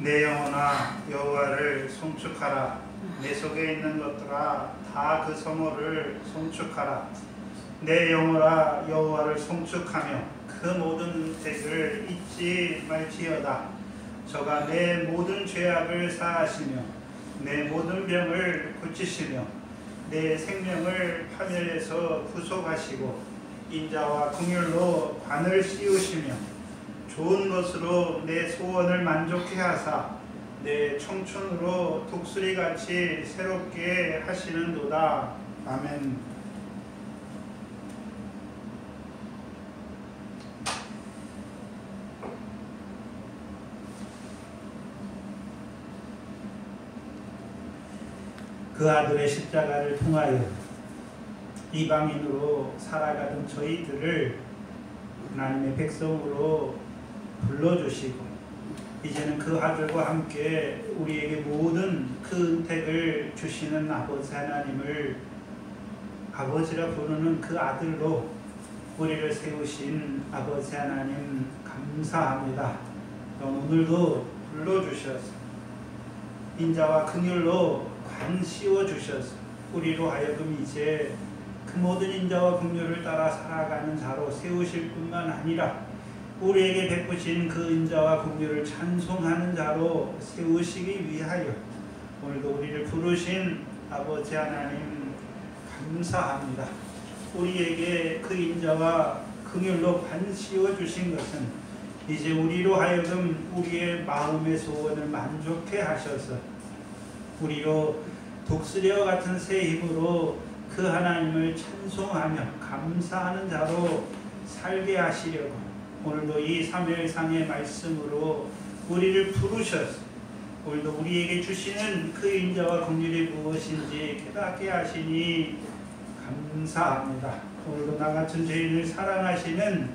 내 영혼아 여호와를 송축하라. 내 속에 있는 것들아 다 그 성호를 송축하라. 내 영혼아 여호와를 송축하며 그 모든 은택을 잊지 말지어다. 저가 내 모든 죄악을 사하시며 내 모든 병을 고치시며 내 생명을 파멸에서 구속하시고 인자와 긍휼로 관을 씌우시며 좋은 것으로 내 소원을 만족해 하사 내 청춘으로 독수리같이 새롭게 하시는도다. 아멘. 그 아들의 십자가를 통하여 이방인으로 살아가던 저희들을 하나님의 백성으로 불러주시고 이제는 그 아들과 함께 우리에게 모든 그 은택을 주시는 아버지 하나님을 아버지라 부르는 그 아들로 우리를 세우신 아버지 하나님 감사합니다. 오늘도 불러주셔서 인자와 긍휼로 관 씌워주셔서 우리로 하여금 이제 그 모든 인자와 긍휼을 따라 살아가는 자로 세우실 뿐만 아니라 우리에게 베푸신 그 인자와 긍휼을 찬송하는 자로 세우시기 위하여 오늘도 우리를 부르신 아버지 하나님 감사합니다. 우리에게 그 인자와 긍휼로 관 씌워주신 것은 이제 우리로 하여금 우리의 마음의 소원을 만족해 하셔서 우리로 독수리와 같은 새 힘으로 그 하나님을 찬송하며 감사하는 자로 살게 하시려고 오늘도 이 사무엘상의 말씀으로 우리를 부르셔서 오늘도 우리에게 주시는 그 인자와 긍휼이 무엇인지 깨닫게 하시니 감사합니다. 오늘도 나 같은 죄인을 사랑하시는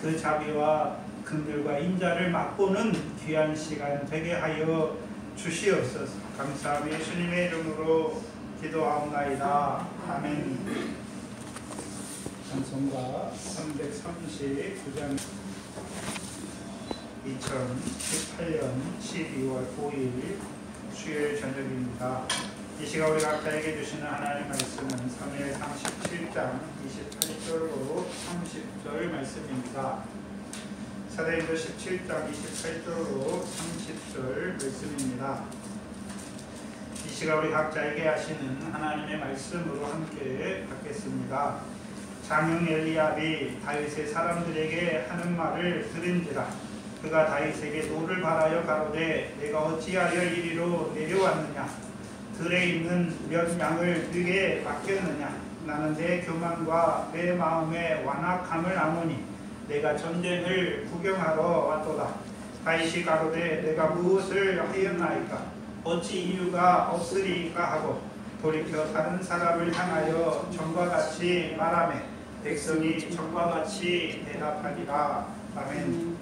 그 자비와 긍휼과 인자를 맛보는 귀한 시간 되게 하여 주시옵소서. 감사하며 예수님의 이름으로 기도하옵나이다. 아멘. 찬송가 339장 2018년 12월 5일 수요일 저녁입니다. 이 시간 우리 각자에게 주시는 하나님의 말씀은 사무엘상 17장 28절로 30절 말씀입니다. 사도행전 17장 28절로 30절 말씀입니다. 이 시간 우리 각자에게 하시는 하나님의 말씀으로 함께 받겠습니다. 장형 엘리압이 다윗의 사람들에게 하는 말을 들은지라. 그가 다윗에게 노를 바라여 가로되 내가 어찌하여 이리로 내려왔느냐. 들에 있는 몇 양을 네게 맡겼느냐. 나는 내 교만과 내 마음의 완악함을 아노니 내가 전쟁을 구경하러 왔도다. 다윗이 가로되 내가 무엇을 하였나이까. 어찌 이유가 없으리까 하고 돌이켜 다른 사람을 향하여 전과 같이 말하며 백성이 전과 같이 대답하리라. 아멘.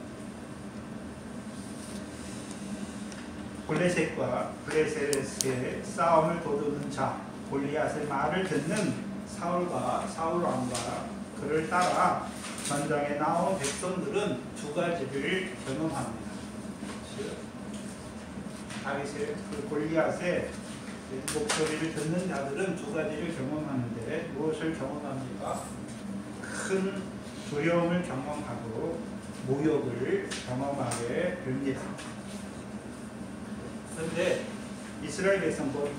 블레셋과 블레셋의 싸움을 도두는 자 골리앗의 말을 듣는 사울과 사울왕과 그를 따라 전장에 나온 백성들은 두 가지를 경험합니다. 다윗의 그 골리앗의 목소리를 듣는 자들은 두 가지를 경험하는데 무엇을 경험합니까? 큰 두려움을 경험하고 모욕을 경험하게 됩니다. 그런데 이스라엘 백성들,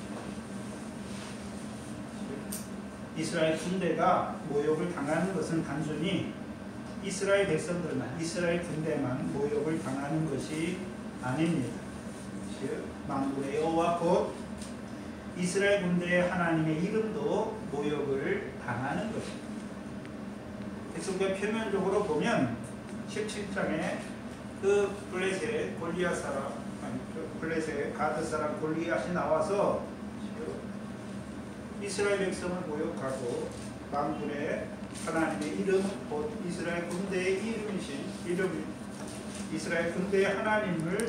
이스라엘 군대가 모욕을 당하는 것은 단순히 이스라엘 백성들만, 이스라엘 군대만 모욕을 당하는 것이 아닙니다. 즉 만군의 여호와 곧 이스라엘 군대의 하나님의 이름도 모욕을 당하는 것입니다. 백성들 표면적으로 보면 17장에 그 블레셋 골리앗 사람, 블레셋 가드 사람 골리앗이 나와서 이스라엘 백성을 모욕하고 만군의 하나님의 이름, 곧 이스라엘 군대의 이름이신 이스라엘 군대의 하나님을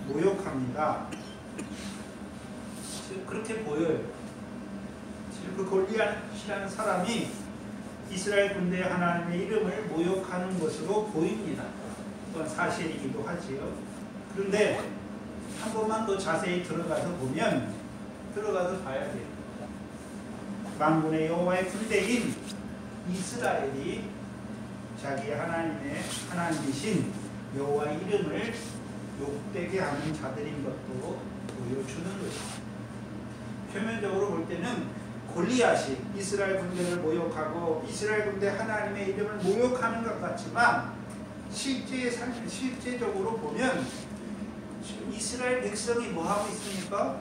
모욕합니다. 지금 그렇게 보여요. 지금 그 골리앗이라는 사람이 이스라엘 군대의 하나님의 이름을 모욕하는 것으로 보입니다. 그건 사실이기도 하지요. 그런데 한 번만 더 자세히 들어가서 봐야 돼요. 만군의 여호와의 군대인 이스라엘이 자기 하나님이신 여호와의 이름을 욕되게 하는 자들인 것도 보여주는 것입니다. 표면적으로 볼 때는 골리앗이 이스라엘 군대를 모욕하고 이스라엘 군대 하나님의 이름을 모욕하는 것 같지만 실제적으로 보면 지금 이스라엘 백성이 뭐하고 있습니까?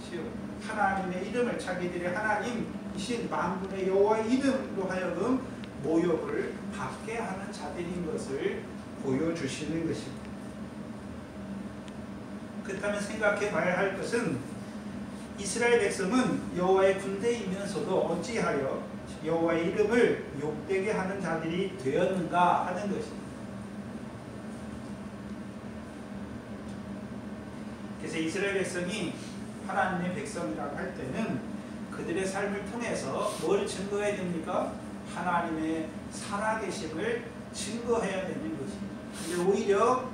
지금 하나님의 이름을 자기들의 하나님이신 만군의 여호와의 이름으로 하여금 모욕을 받게 하는 자들인 것을 보여주시는 것입니다. 그렇다면 생각해 봐야 할 것은 이스라엘 백성은 여호와의 군대이면서도 어찌하여 여호와의 이름을 욕되게 하는 자들이 되었는가 하는 것입니다. 그래서 이스라엘 백성이 하나님의 백성이라고 할 때는 그들의 삶을 통해서 뭘 증거해야 됩니까? 하나님의 살아계심을 증거해야 되는 것입니다. 근데 오히려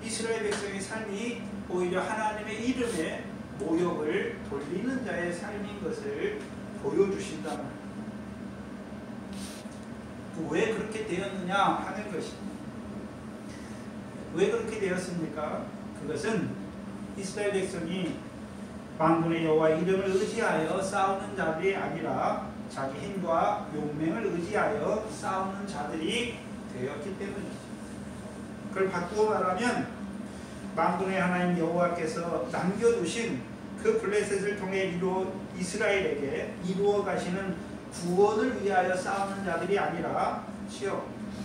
이스라엘 백성의 삶이 오히려 하나님의 이름에 모욕을 돌리는 자의 삶인 것을 보여주신다 말입니다. 왜 그렇게 되었느냐 하는 것입니다. 왜 그렇게 되었습니까? 그것은 이스라엘 백성이 만군의 여호와의 이름을 의지하여 싸우는 자들이 아니라 자기 힘과 용맹을 의지하여 싸우는 자들이 되었기 때문이죠. 그걸 바꾸어 말하면 만군의 하나님 여호와께서 남겨두신 그 블레셋을 통해 이스라엘에게 이루어 가시는 구원을 위하여 싸우는 자들이 아니라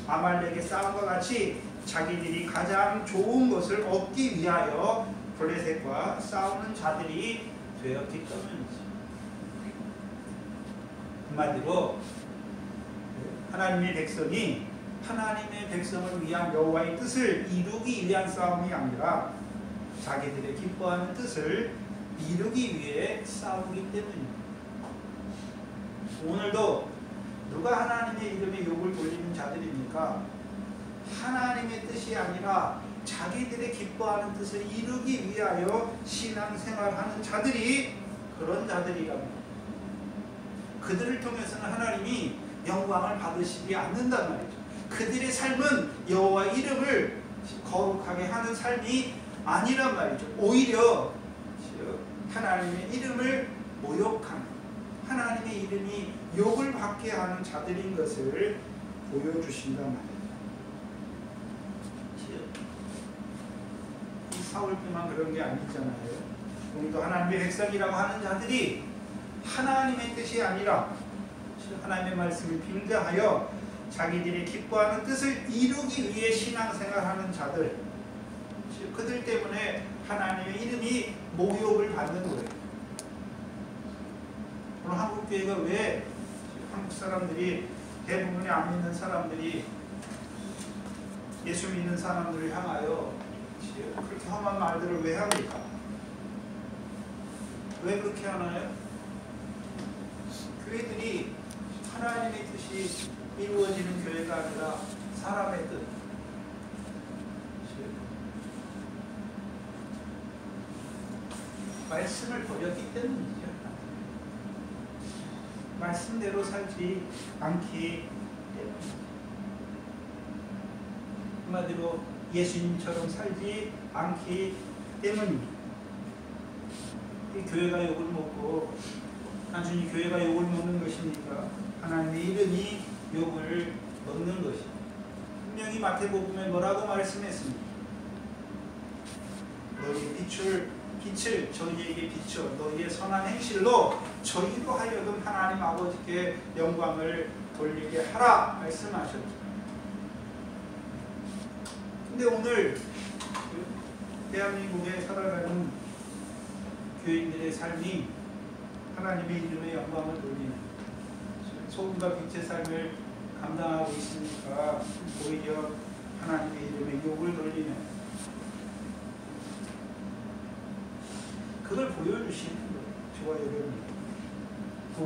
아말렉의 싸움과 같이 자기들이 가장 좋은 것을 얻기 위하여 블레셋과 싸우는 자들이 되었기 때문이죠. 한마디로 하나님의 백성이 하나님의 백성을 위한 여호와의 뜻을 이루기 위한 싸움이 아니라 자기들의 기뻐하는 뜻을 이루기 위해 싸우기 때문입니다. 오늘도 누가 하나님의 이름에 욕을 돌리는 자들입니까? 하나님의 뜻이 아니라 자기들의 기뻐하는 뜻을 이루기 위하여 신앙생활하는 자들이 그런 자들이랍니다. 그들을 통해서는 하나님이 영광을 받으시지 않는단 말이죠. 그들의 삶은 여호와의 이름을 거룩하게 하는 삶이 아니란 말이죠. 오히려 하나님의 이름을 모욕하는, 하나님의 이름이 욕을 받게 하는 자들인 것을 보여주신단 말이죠. 이 사울뿐만 그런 게 아니잖아요. 우리도 하나님의 백성이라고 하는 자들이 하나님의 뜻이 아니라 하나님의 말씀을 빙자하여 자기들이 기뻐하는 뜻을 이루기 위해 신앙생활하는 자들, 그들 때문에 하나님의 이름이 모욕을 받는 거예요. 오늘 한국교회가 왜 한국 사람들이 대부분의 안 믿는 사람들이 예수 믿는 사람들을 향하여 그렇게 험한 말들을 왜 합니까? 왜 그렇게 하나요? 교회들이 하나님의 뜻이 이루어지는 교회가 아니라 사람의 뜻, 말씀을 버렸기 때문이죠. 말씀대로 살지 않기 때문이죠. 한마디로 예수님처럼 살지 않기 때문입니다. 이 교회가 욕을 먹고 단순히 교회가 욕을 먹는 것이니까 하나님의 이름이 욕을 먹는 것입니다. 분명히 마태복음에 뭐라고 말씀했습니까? 너희 빛을 저희에게 비춰 너희의 선한 행실로 저희로 하여금 하나님 아버지께 영광을 돌리게 하라 말씀하셨죠. 근데 오늘 대한민국에 살아가는 교인들의 삶이 하나님의 이름의 영광을 돌리는 소금과 빛의 삶을 감당하고 있으니까 오히려 하나님의 이름의 욕을 돌리는, 그걸 보여주시는 거예요. 저와 여러분이.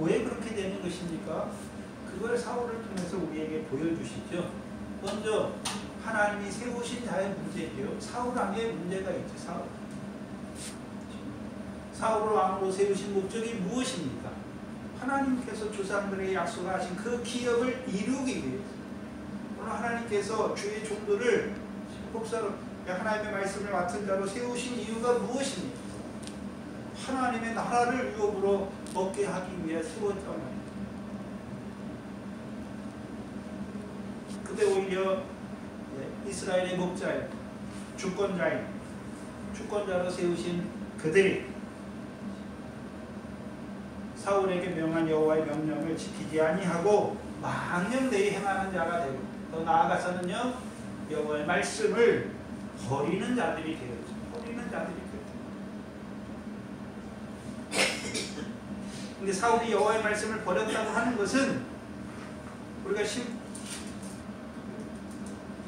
왜 그렇게 되는 것입니까? 그걸 사울을 통해서 우리에게 보여주시죠. 먼저 하나님이 세우신 자의 문제죠. 사울 안에 문제가 있죠. 사울. 사울을 왕으로 세우신 목적이 무엇입니까? 하나님께서 조상들에게 약속하신 그 기업을 이루기 위해서. 오늘 하나님께서 주의 종들을 복사로 하나님의 말씀을 맡은 자로 세우신 이유가 무엇입니까? 하나님의 나라를 유업으로 얻게 하기 위해 세웠단 말이에요. 근데 오히려 이스라엘의 목자인 주권자로 세우신 그들이 사울에게 명한 여호와의 명령을 지키지 아니하고 망령되이 행하는 자가 되고, 더 나아가서는요, 여호와의 말씀을 버리는 자들이 되었죠. 버리는 자들이 되었죠. 근데 사울이 여호와의 말씀을 버렸다고 하는 것은 우리가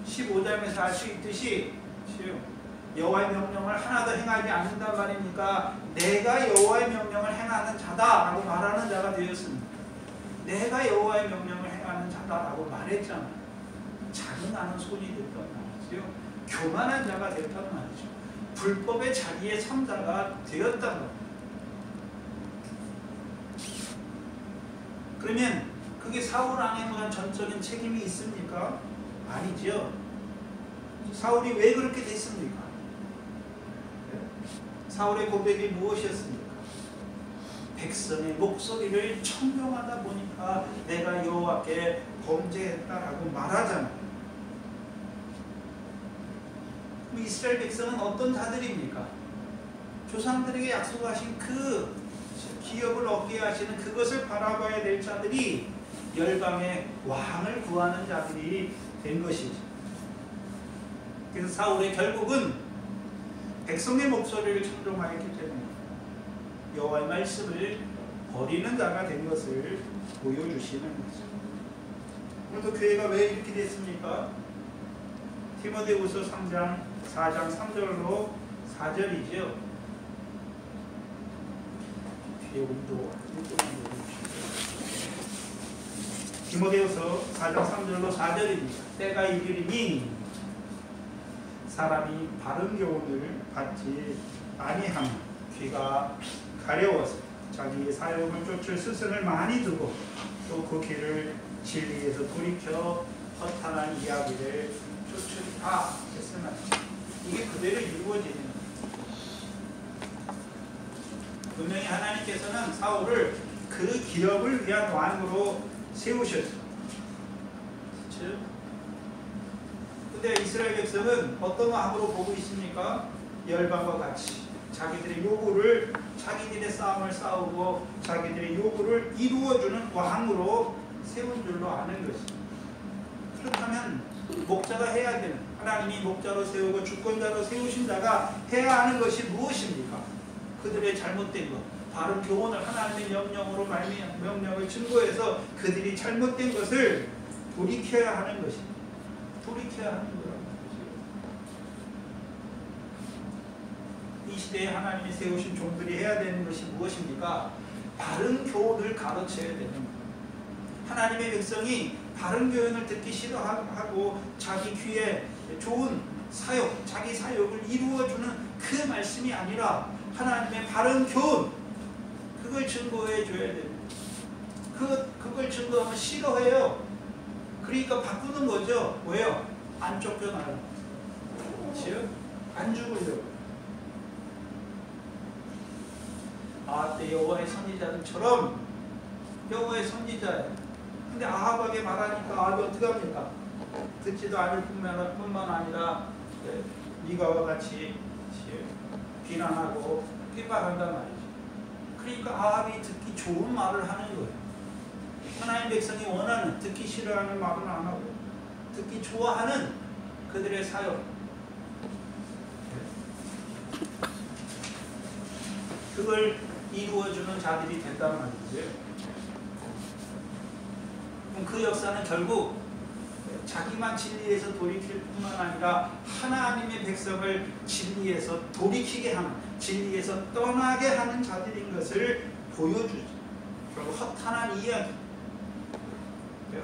15장에서 알 수 있듯이 여호와의 명령을 하나도 행하지 않는단 말이니까 내가 여호와의 명령을 행하는 자다라고 말하는 자가 되었습니다. 내가 여호와의 명령을 행하는 자다라고 말했잖아요. 자긍하는 손이 됐단 말이죠. 교만한 자가 됐단 말이죠. 불법의 자리에 선 자가 되었단 말이에요. 그러면 그게 사울 왕에 대한 전적인 책임이 있습니까? 아니죠. 사울이 왜 그렇게 됐습니까? 사울의 고백이 무엇이었습니까? 백성의 목소리를 청종하다 보니까 내가 여호와께 범죄했다라고 말하잖아요. 이스라엘 백성은 어떤 자들입니까? 조상들에게 약속하신 그 기업을 얻게 하시는 그것을 바라봐야 될 자들이 열방의 왕을 구하는 자들이 된 것이죠. 그래서 사울의 결국은 백성의 목소리를 청종하였기 때문에 여호와의 말씀을 버리는 자가 된 것을 보여주시는 거죠. 오늘도 교회가 왜 이렇게 됐습니까? 디모데후서 4장 3절로 4절이죠. 뒤에 온도 디모데후서 4장 3절로 4절입니다. 때가 이르리니 사람이 바른 교훈을 받지 아니하면 귀가 가려워서 자기의 사욕을 쫓을 스승을 많이 두고 또 그 길을 진리에서 돌이켜 허탄한 이야기를 쫓으리라 했으나 이게 그대로 이루어지는 거예요. 분명히 하나님께서는 사울을 그 기업을 위한 왕으로 세우셨죠. 그렇죠? 근데 이스라엘 백성은 어떤 왕으로 보고 있습니까? 열방과 같이 자기들의 요구를, 자기들의 싸움을 싸우고 자기들의 요구를 이루어주는 왕으로 세운 줄로 아는 것입니다. 그렇다면 목자가 해야 되는, 하나님이 목자로 세우고 주권자로 세우신 자가 해야 하는 것이 무엇입니까? 그들의 잘못된 것, 바른 교훈을 하나님의 명령으로 명령을 증거해서 그들이 잘못된 것을 돌이켜야 하는 것입니다. 돌이켜야 하는 거라는 것이죠. 이 시대에 하나님이 세우신 종들이 해야 되는 것이 무엇입니까? 바른 교훈을 가르쳐야 되는 거예요. 하나님의 백성이 바른 교훈을 듣기 싫어하고 자기 귀에 좋은 사욕, 자기 사욕을 이루어주는 그 말씀이 아니라 하나님의 바른 교훈, 그걸 증거해 줘야 됩니다. 그걸 증거하면 싫어해요. 그러니까 바꾸는 거죠. 왜요? 안 쫓겨나요. 그렇죠? 안 죽으려고. 때 여호와의 선지자들처럼 여호와의 선지자예요. 근데 아합에게 말하니까 아합이 어떻게 합니까? 듣지도 않을 뿐만 아니라 미가와 같이 비난하고 핍박한단 말이죠. 그러니까 아합이 듣기 좋은 말을 하는 거예요. 하나님 백성이 원하는, 듣기 싫어하는 말은 안 하고 듣기 좋아하는 그들의 사역, 그걸 이루어주는 자들이 된단 말이죠. 그럼 그 역사는 결국 자기만 진리에서 돌이킬 뿐만 아니라 하나님의 백성을 진리에서 돌이키게 하는, 진리에서 떠나게 하는 자들인 것을 보여주죠. 결국 허탄한 이야기,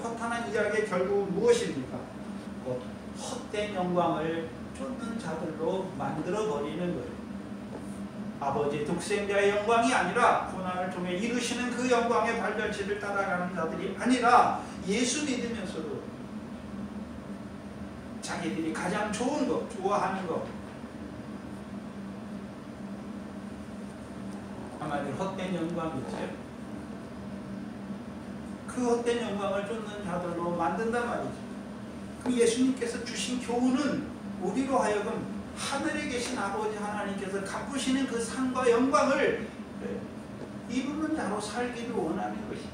허탄한 이야기의 결국 무엇입니까? 헛된 영광을 쫓는 자들로 만들어버리는 거예요. 아버지의 독생자의 영광이 아니라 고난을 통해 이루시는 그 영광의 발자취를 따라가는 자들이 아니라 예수 믿으면서도 자기들이 가장 좋은 것, 좋아하는 것, 한마디로 헛된 영광이죠. 그 헛된 영광을 쫓는 자들로 만든단 말이죠. 그럼 예수님께서 주신 교훈은 우리로 하여금 하늘에 계신 아버지 하나님께서 갚으시는 그 상과 영광을 이루는 자로 살기를 원하는 것입니다.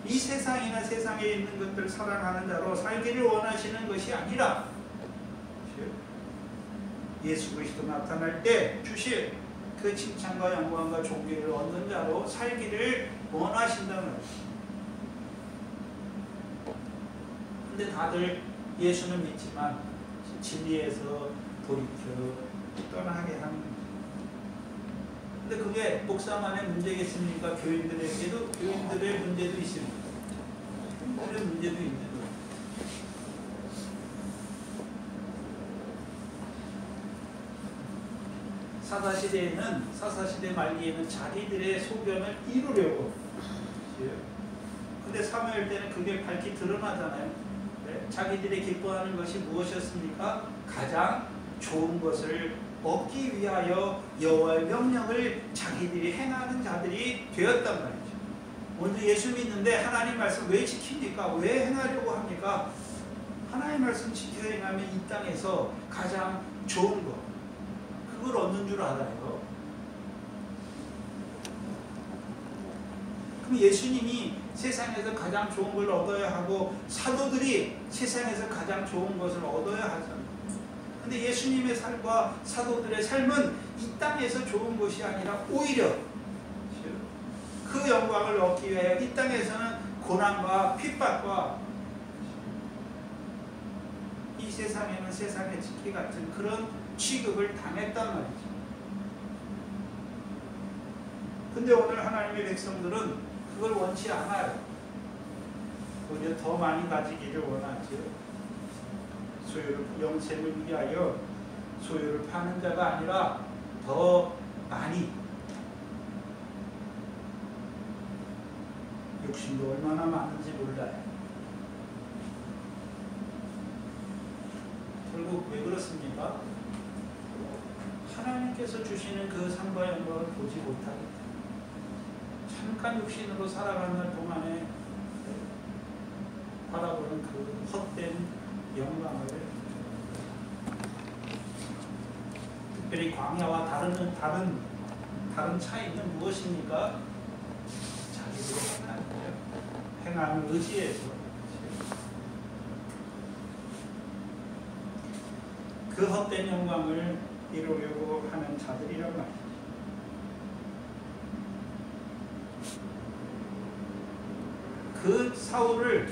이 세상이나 세상에 있는 것들 사랑하는 자로 살기를 원하시는 것이 아니라 예수 그리스도 나타날 때 주실 그 칭찬과 영광과 존귀를 얻는 자로 살기를 원하신다는 것입니다. 근데 다들 예수는 믿지만 진리에서 돌이켜 떠나게 하는 거죠. 근데 그게 목사만의 문제겠습니까? 교인들의 문제도 있습니다. 교인들의 문제도 있는 거예요. 사사시대 말기에는 자기들의 소견을 이루려고, 근데 사무엘 때는 그게 밝히 드러나잖아요. 네? 자기들이 기뻐하는 것이 무엇이었습니까? 가장 좋은 것을 얻기 위하여 여호와의 명령을 자기들이 행하는 자들이 되었단 말이죠. 먼저 예수 믿는데 하나님 말씀 왜 지킵니까? 왜 행하려고 합니까? 하나님 말씀 지켜 행하면 이 땅에서 가장 좋은 것, 그걸 얻는 줄 알아요. 그럼 예수님이 세상에서 가장 좋은 걸 얻어야 하고 사도들이 세상에서 가장 좋은 것을 얻어야 하잖아요. 근데 예수님의 삶과 사도들의 삶은 이 땅에서 좋은 것이 아니라 오히려 그 영광을 얻기 위해 이 땅에서는 고난과 핍박과 이 세상에는 세상의 지키 같은 그런 취급을 당했단 말이죠. 근데 오늘 하나님의 백성들은 그걸 원치 않아요. 오히려 더 많이 가지기를 원하죠. 소유를, 영생을 위하여 소유를 파는 자가 아니라 더 많이, 욕심도 얼마나 많은지 몰라요. 결국 왜 그렇습니까? 하나님께서 주시는 그 상과 영광을 보지 못하기 때문에 잠깐 육신으로 살아가는 동안에 바라보는 그 헛된 영광을, 특별히 광야와 다른 차이는 무엇입니까? 자기들의 행함을 의지해서 그 헛된 영광을 이루려고 하는 자들이란 말이죠. 그 사울을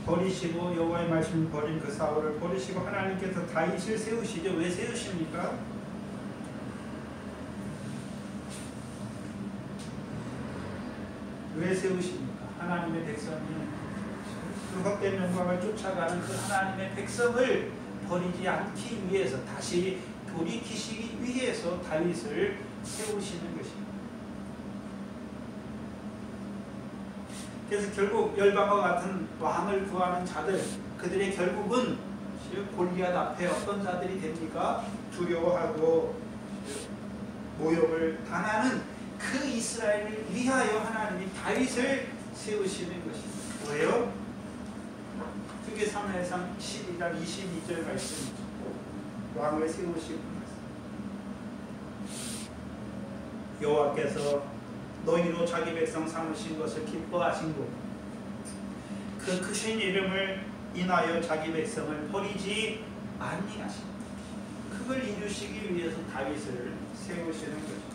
버리시고, 여호와의 말씀을 버린 그 사울을 버리시고 하나님께서 다윗을 세우시죠. 왜 세우십니까? 왜 세우십니까? 하나님의 백성이 그 헛된 영광을 쫓아가는 그 하나님의 백성을 버리지 않기 위해서, 다시 돌이키시기 위해서 다윗을 세우시는 것입니다. 그래서 결국 열방과 같은 왕을 구하는 자들, 그들의 결국은 골리앗 앞에 어떤 자들이 됩니까? 두려워하고 모욕을 당하는 그 이스라엘을 위하여 하나님이 다윗을 세우시는 것입니다. 왜요? 그게 사무엘상 12장 22절 말씀이죠. 왕을 세우시는 말씀. 여호와께서 너희로 자기 백성 삼으신 것을 기뻐하신고 그 크신 이름을 인하여 자기 백성을 버리지 아니하시고 그걸 이루시기 위해서 다윗을 세우시는 것입니다.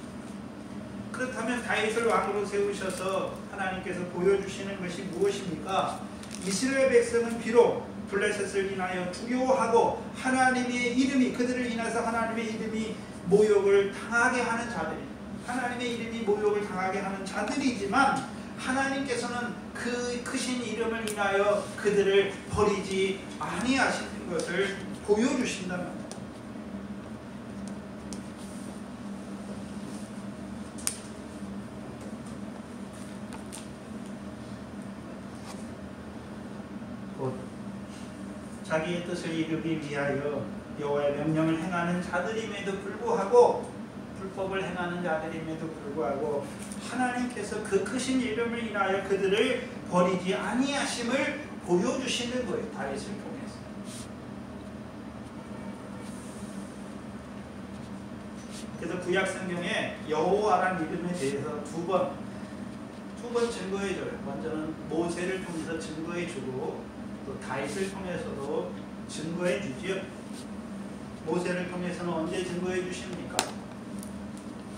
그렇다면 다윗을 왕으로 세우셔서 하나님께서 보여주시는 것이 무엇입니까? 이스라엘 백성은 비록 블레셋을 인하여 두려워하고 하나님의 이름이, 그들을 인해서 하나님의 이름이 모욕을 당하게 하는 자들이, 하나님의 이름이 모욕을 당하게 하는 자들이지만 하나님께서는 그 크신 이름을 인하여 그들을 버리지 아니하시는 것을 보여주신다는 겁니다. 자기의 뜻을 이루기 위하여 여호와의 명령을 행하는 자들임에도 불구하고 불법을 행하는 자들임에도 불구하고 하나님께서 그 크신 이름을 인하여 그들을 버리지 아니하심을 보여주시는 거예요. 다윗을 통해서. 그래서 구약 성경에 여호와라는 이름에 대해서 두 번 증거해줘요. 먼저는 모세를 통해서 증거해주고 또 다윗을 통해서도 증거해주지요. 모세를 통해서는 언제 증거해주십니까?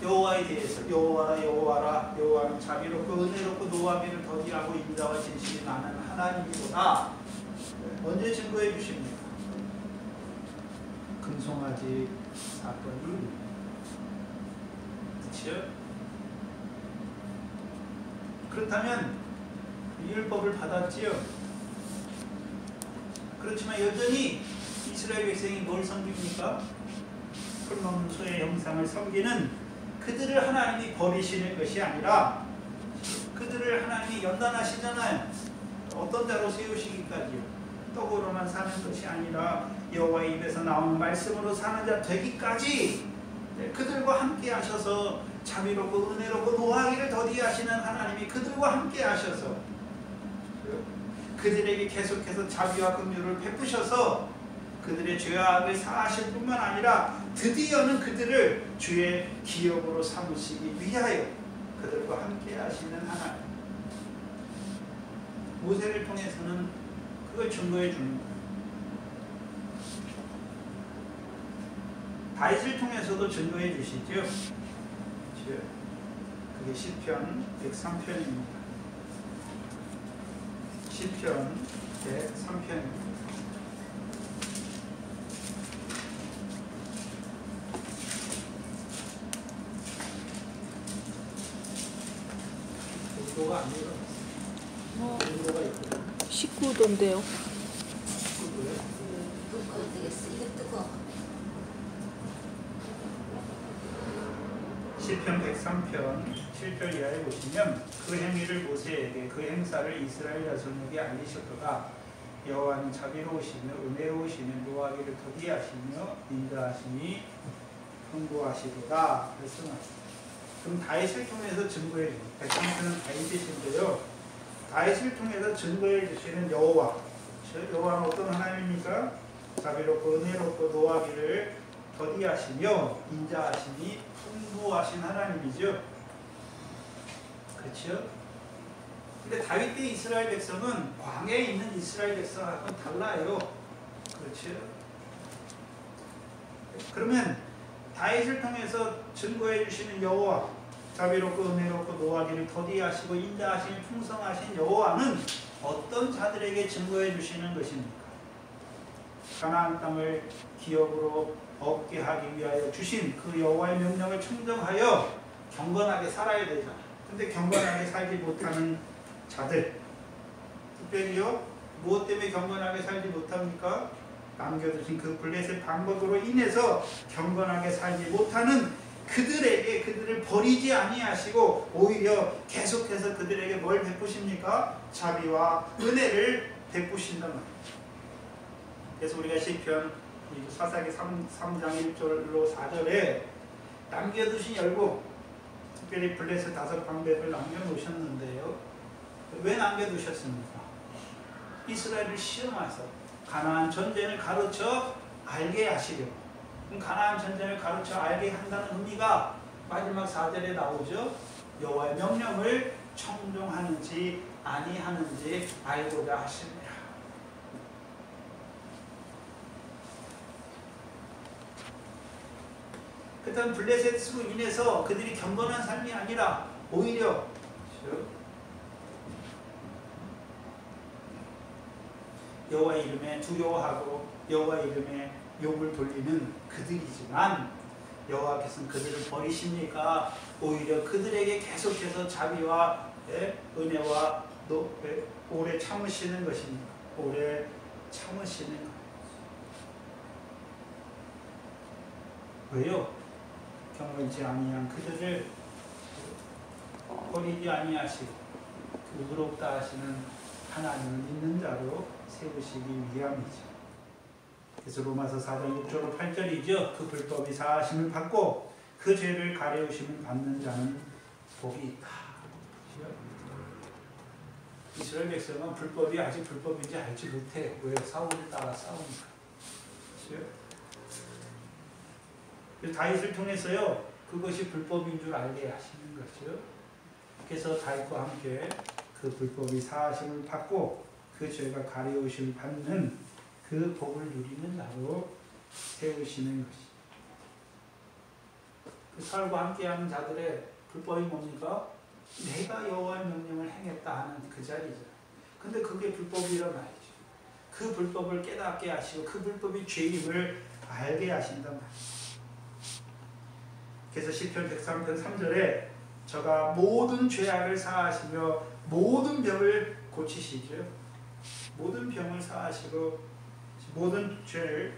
여호와에 대해서 여호와라 여호와는 자비롭고 은혜롭고 노하기를 더디하고 인자와 진실이 많은 하나님이로다. 언제 증거해 주십니까? 금송아지 사건이 그렇죠? 그렇다면 율법을 받았지요. 그렇지만 여전히 이스라엘 백성이 뭘 섬깁니까? 풀먹는 소의 형상을 섬기는 그들을 하나님이 버리시는 것이 아니라 그들을 하나님이 연단하시잖아요. 어떤 자로 세우시기까지요. 떡으로만 사는 것이 아니라 여호와의 입에서 나오는 말씀으로 사는 자 되기까지 그들과 함께 하셔서 자비롭고 은혜롭고 노하기를 더디하시는 하나님이 그들과 함께 하셔서 그들에게 계속해서 자비와 긍휼을 베푸셔서 그들의 죄와 악을 사하실 뿐만 아니라 드디어는 그들을 주의 기업으로 삼으시기 위하여 그들과 함께 하시는 하나님. 모세를 통해서는 그걸 증거해 주는 거예요. 다윗을 통해서도 증거해 주시죠. 그게 시편 103편입니다. 시편 103편입니다. 도가 안 내려갔어요. 도가 있거든요. 19도인데요. 19도요? 뜨거워 되겠어. 이거 뜨거워. 시편 103편 7절 이하에 보시면 그 행위를 모세에게 그 행사를 이스라엘 자손에게 알리셨도다. 여호와는 자비로우시며 은혜로우시며 노하기를 더디하시며 인자하시니 풍부하시도다. 말씀하십니다. 그럼 다윗을 통해서 증거해 주는 103편은 다윗이신데요. 다윗을 통해서 증거해 주시는 여호와. 여호와는 어떤 하나님입니까? 자비롭고 은혜롭고 노하기를 더디하시며 인자하시니 풍부하신 하나님이죠. 그렇죠? 근데 다윗 때 이스라엘 백성은 광야에 있는 이스라엘 백성하고는 달라요. 그렇죠? 그러면 다윗을 통해서 증거해 주시는 여호와, 자비롭고 은혜롭고 노하기를 더디하시고 인자하시니 풍성하신 여호와는 어떤 자들에게 증거해 주시는 것입니까? 가나안 땅을 기업으로 얻게 하기 위하여 주신 그 여호와의 명령을 청정하여 경건하게 살아야 되잖아. 근데 경건하게 살지 못하는 자들, 특별히요, 무엇 때문에 경건하게 살지 못합니까? 남겨두신 그 블레셋 방법으로 인해서 경건하게 살지 못하는 그들에게 그들을 버리지 아니하시고 오히려 계속해서 그들에게 뭘 베푸십니까? 자비와 은혜를 베푸신단 말이에요. 그래서 우리가 시편 사사기 3장 1절로 4절에 남겨두신 열국, 특별히 블레셋 5방백을 남겨놓으셨는데요. 왜 남겨두셨습니까? 이스라엘을 시험하셔서 가나안 전쟁을 가르쳐 알게 하시려고. 그럼 가나안 전쟁을 가르쳐 알게 한다는 의미가 마지막 4절에 나오죠. 여호와의 명령을 청종하는지 아니하는지 알고자 하십니다. 그렇다면 블레셋으로 인해서 그들이 경건한 삶이 아니라 오히려 여호와의 이름에 두려워하고 여호와의 이름에 욕을 돌리는 그들이지만 여호와께서는 그들을 버리십니까? 오히려 그들에게 계속해서 자비와 은혜와 오래 참으시는 것입니다. 오래 참으시는 것. 왜요? 경건치 아니한 그들을 버리지 아니하시고 의롭다 하시는 하나님을 믿는 자로 세우시기 위함이죠. 그래서 로마서 4장 6절 8절이죠. 그 불법이 사하심을 받고 그 죄를 가려우심을 받는 자는 복이 있다. 이스라엘 백성은 불법이 아직 불법인지 알지 못해. 왜? 사울을 따라 싸우니까. 그래서 다윗을 통해서요, 그것이 불법인 줄 알게 하시는 거죠. 그래서 다윗과 함께 그 불법이 사하심을 받고 그 죄가 가려우심을 받는 그 복을 누리는 자로 세우시는 것이. 그 사울과 함께하는 자들의 불법이 뭡니까? 내가 여호와의 명령을 행했다 하는 그 자리죠. 근데 그게 불법이란 말이죠. 그 불법을 깨닫게 하시고 그 불법이 죄임을 알게 하신단 말이죠. 그래서 시편 103편 3절에 저가 모든 죄악을 사하시며 모든 병을 고치시죠. 모든 병을 사하시고 모든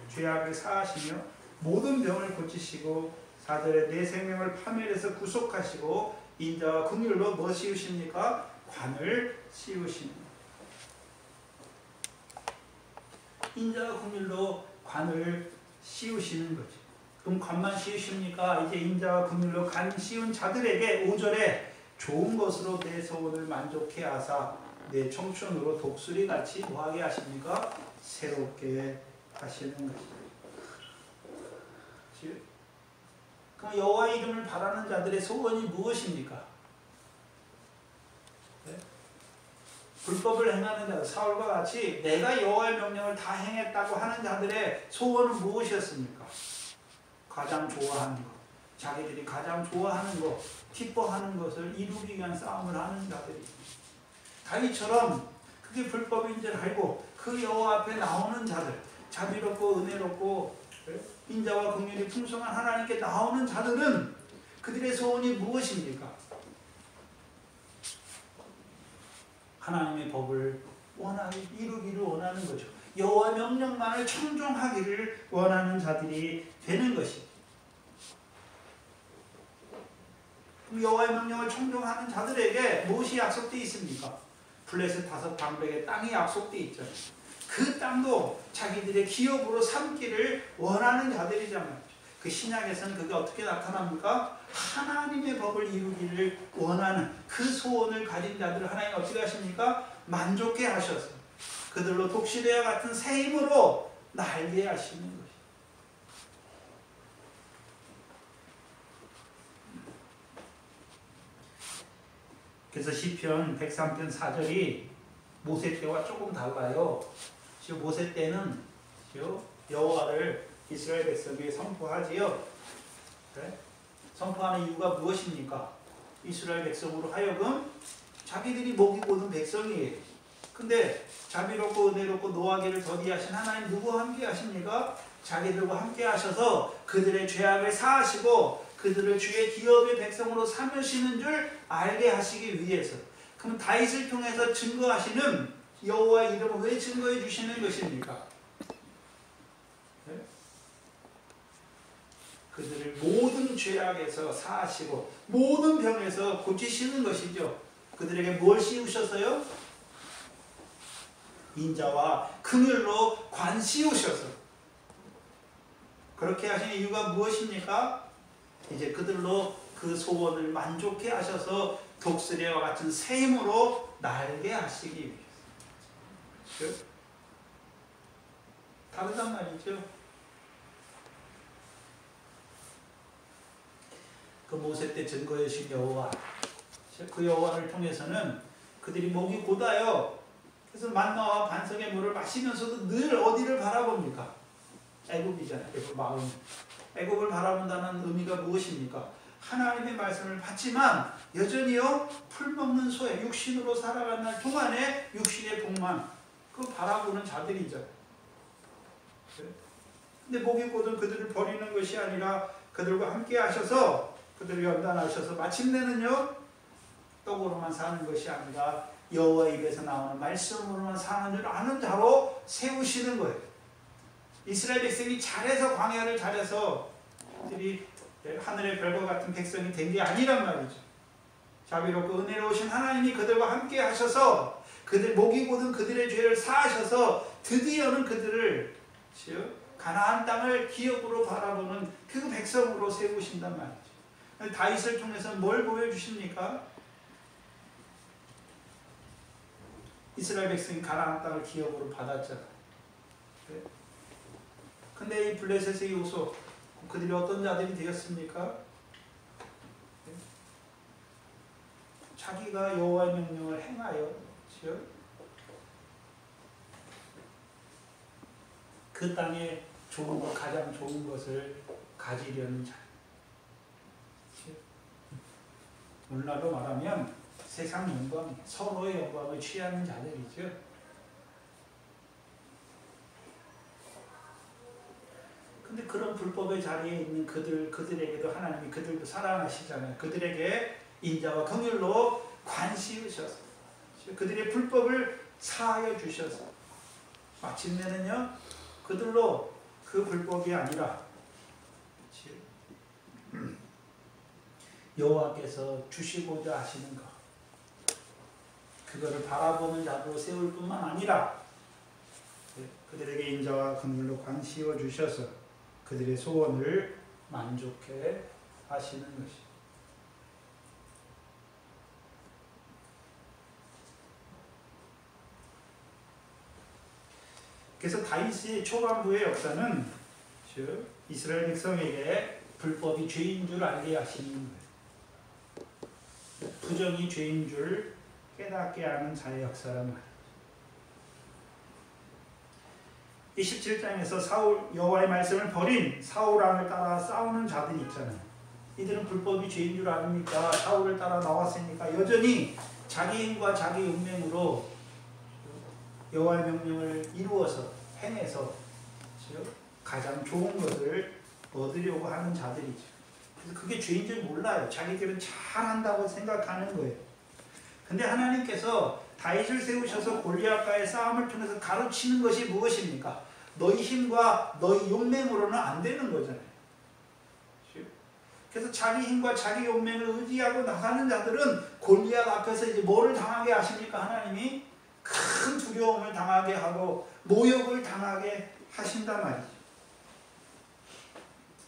죄악을 사하시며 모든 병을 고치시고 4절에 내 생명을 파멸해서 구속하시고 인자와 긍휼로 뭐 씌우십니까? 관을 씌우십니다. 인자와 긍휼로 관을 씌우시는 거죠. 그럼 관만 씌우십니까? 이제 인자와 긍휼로 관 씌운 자들에게 5절에 좋은 것으로 내 소원을 만족해 하사 내 청춘으로 독수리같이 뭐하게 하십니까? 새롭게 하시는 것입니다. 그럼 여호와의 이름을 바라는 자들의 소원이 무엇입니까? 네? 불법을 행하는 자들, 사울과 같이 내가 여호와의 명령을 다 행했다고 하는 자들의 소원은 무엇이었습니까? 가장 좋아하는 것, 자기들이 가장 좋아하는 것, 기뻐하는 것을 이루기 위한 싸움을 하는 자들이. 다윗처럼 그게 불법인 줄 알고 그 여호와 앞에 나오는 자들, 자비롭고 은혜롭고 인자와 긍휼이 풍성한 하나님께 나오는 자들은 그들의 소원이 무엇입니까? 하나님의 법을 이루기를 원하는 거죠. 여호와 명령만을 청종하기를 원하는 자들이 되는 것입니다. 여호와의 명령을 청종하는 자들에게 무엇이 약속되어 있습니까? 블레셋 5방백의 땅이 약속되어 있잖아요. 그 땅도 자기들의 기업으로 삼기를 원하는 자들이잖아요. 그 신약에서는 그게 어떻게 나타납니까? 하나님의 법을 이루기를 원하는 그 소원을 가진 자들을 하나님 어떻게 하십니까? 만족해 하셔서 그들로 독수리와 같은 새 힘으로 날게 하시는 것이죠. 그래서 시편 103편 4절이 모세 때와 조금 달라요. 모세 때는 여호와를 이스라엘 백성에게 선포하지요. 네? 선포하는 이유가 무엇입니까? 이스라엘 백성으로 하여금 자기들이 목이 고든 백성이에요. 근데 자비롭고 은혜롭고 노하기를 더디하신 하나님 누구와 함께 하십니까? 자기들과 함께 하셔서 그들의 죄악을 사하시고 그들을 주의 기업의 백성으로 삼으시는 줄 알게 하시기 위해서. 그럼 다윗을 통해서 증거하시는 여호와의 이름을 왜 증거해 주시는 것입니까? 네? 그들을 모든 죄악에서 사하시고 모든 병에서 고치시는 것이죠. 그들에게 뭘 씌우셨어요? 인자와 긍휼로 관 씌우셔서. 그렇게 하신 이유가 무엇입니까? 이제 그들로 그 소원을 만족해 하셔서 독수리와 같은 새 힘으로 날게 하시기 위해서. 그렇죠? 다르단 말이죠. 그 모세 때 증거해 주신 여호와, 그 여호와를 통해서는 그들이 목이 고다요. 그래서 만나와 반석의 물을 마시면서도 늘 어디를 바라봅니까? 애굽이잖아요. 애굽 마음. 애굽을 바라본다는 의미가 무엇입니까? 하나님의 말씀을 받지만 여전히요 풀먹는 소에 육신으로 살아가는 날 동안에 육신의 복만 그 바라보는 자들이죠. 근데 목이 곧은 그들을 버리는 것이 아니라 그들과 함께 하셔서 그들을 연단하셔서 마침내는요 떡으로만 사는 것이 아니라 여호와 입에서 나오는 말씀으로만 사는 줄 아는 자로 세우시는 거예요. 이스라엘 백성이 잘해서 광야를 잘해서 그들이 하늘의 별과 같은 백성이 된 게 아니란 말이죠. 자비롭고 은혜로우신 하나님이 그들과 함께 하셔서 그들 목이 고든 그들의 죄를 사하셔서 드디어는 그들을 가나안 땅을 기업으로 바라보는 그 백성으로 세우신단 말이죠. 다윗을 통해서 뭘 보여주십니까? 이스라엘 백성이 가나안 땅을 기업으로 받았잖아요. 근데 이 블레셋의 요소, 그들이 어떤 자들이 되었습니까? 자기가 여호와의 명령을 행하여 그 땅에 좋은 것, 가장 좋은 것을 가지려는 자. 오늘날로 말하면 세상 영광, 서로의 영광을 취하는 자들이죠. 근데 그런 불법의 자리에 있는 그들에게도 하나님이 그들도 사랑하시잖아요. 그들에게 인자와 긍휼로 관시우셔서 그들의 불법을 사하여 주셔서 마침내는요, 그들로 그 불법이 아니라 여호와께서 주시고자 하시는 것, 그거를 바라보는 자로 세울 뿐만 아니라 그들에게 인자와 긍휼로 관시워 주셔서 그들의 소원을 만족해 하시는 것입니다. 그래서 다윗의 초반부의 역사는 즉 이스라엘 백성에게 불법이 죄인 줄 알게 하시는 거예요. 부정이 죄인 줄 깨닫게 하는 자의 역사란 말이에요. 27장에서 여호와의 말씀을 버린 사울왕을 따라 싸우는 자들이 있잖아요. 이들은 불법이 죄인 줄 아니까 사울을 따라 나왔으니까 여전히 자기 힘과 자기 용맹으로 여호와의 명령을 이루어서 행해서 가장 좋은 것을 얻으려고 하는 자들이죠. 그래서 그게 죄인 줄 몰라요. 자기들은 잘한다고 생각하는 거예요. 근데 하나님께서 다윗을 세우셔서 골리앗과의 싸움을 통해서 가르치는 것이 무엇입니까? 너희 힘과 너희 용맹으로는 안 되는 거잖아요. 그래서 자기 힘과 자기 용맹을 의지하고 나가는 자들은 골리앗 앞에서 이제 뭐를 당하게 하십니까? 하나님이 큰 두려움을 당하게 하고 모욕을 당하게 하신단 말이죠.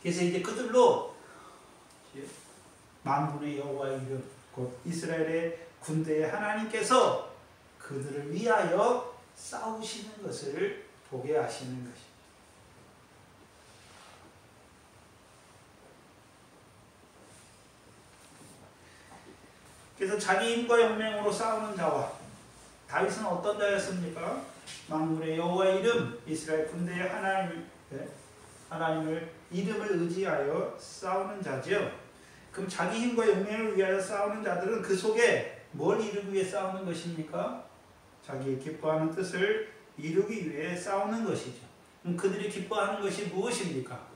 그래서 이제 그들로 만군의 여호와의 이름, 곧 이스라엘의 군대의 하나님께서 그들을 위하여 싸우시는 것을 보게 하시는 것입니다. 그래서 자기 힘과 용맹으로 싸우는 자와 다윗은 어떤 자였습니까? 만군의 여호와의 이름, 이스라엘 군대의 하나님을 이름을 의지하여 싸우는 자죠. 그럼 자기 힘과 용맹을 위하여 싸우는 자들은 그 속에 뭘 이루기 위해 싸우는 것입니까? 자기의 기뻐하는 뜻을 이루기 위해 싸우는 것이죠. 그럼 그들이 기뻐하는 것이 무엇입니까?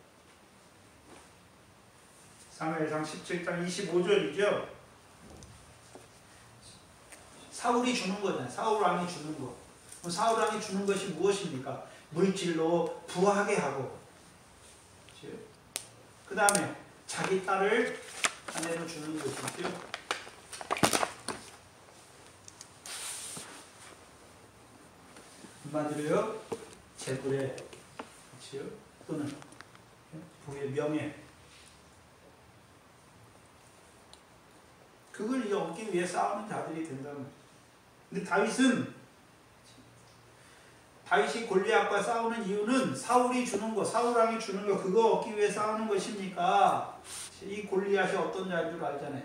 사무엘상 17장 25절이죠. 사울이 주는 거잖아요. 사울왕이 주는 거. 그럼 사울왕이 주는 것이 무엇입니까? 물질로 부하게 하고, 그 다음에 자기 딸을 아내로 주는 것이죠. 한마디로요, 재물의 또는 부의 명예, 그걸 얻기 위해 싸우는 자들이 된다는 거죠. 근데 다윗이 골리앗과 싸우는 이유는 사울이 주는 거, 사울왕이 주는 거, 그거 얻기 위해 싸우는 것입니까? 이 골리앗이 어떤 자인 줄 알잖아요.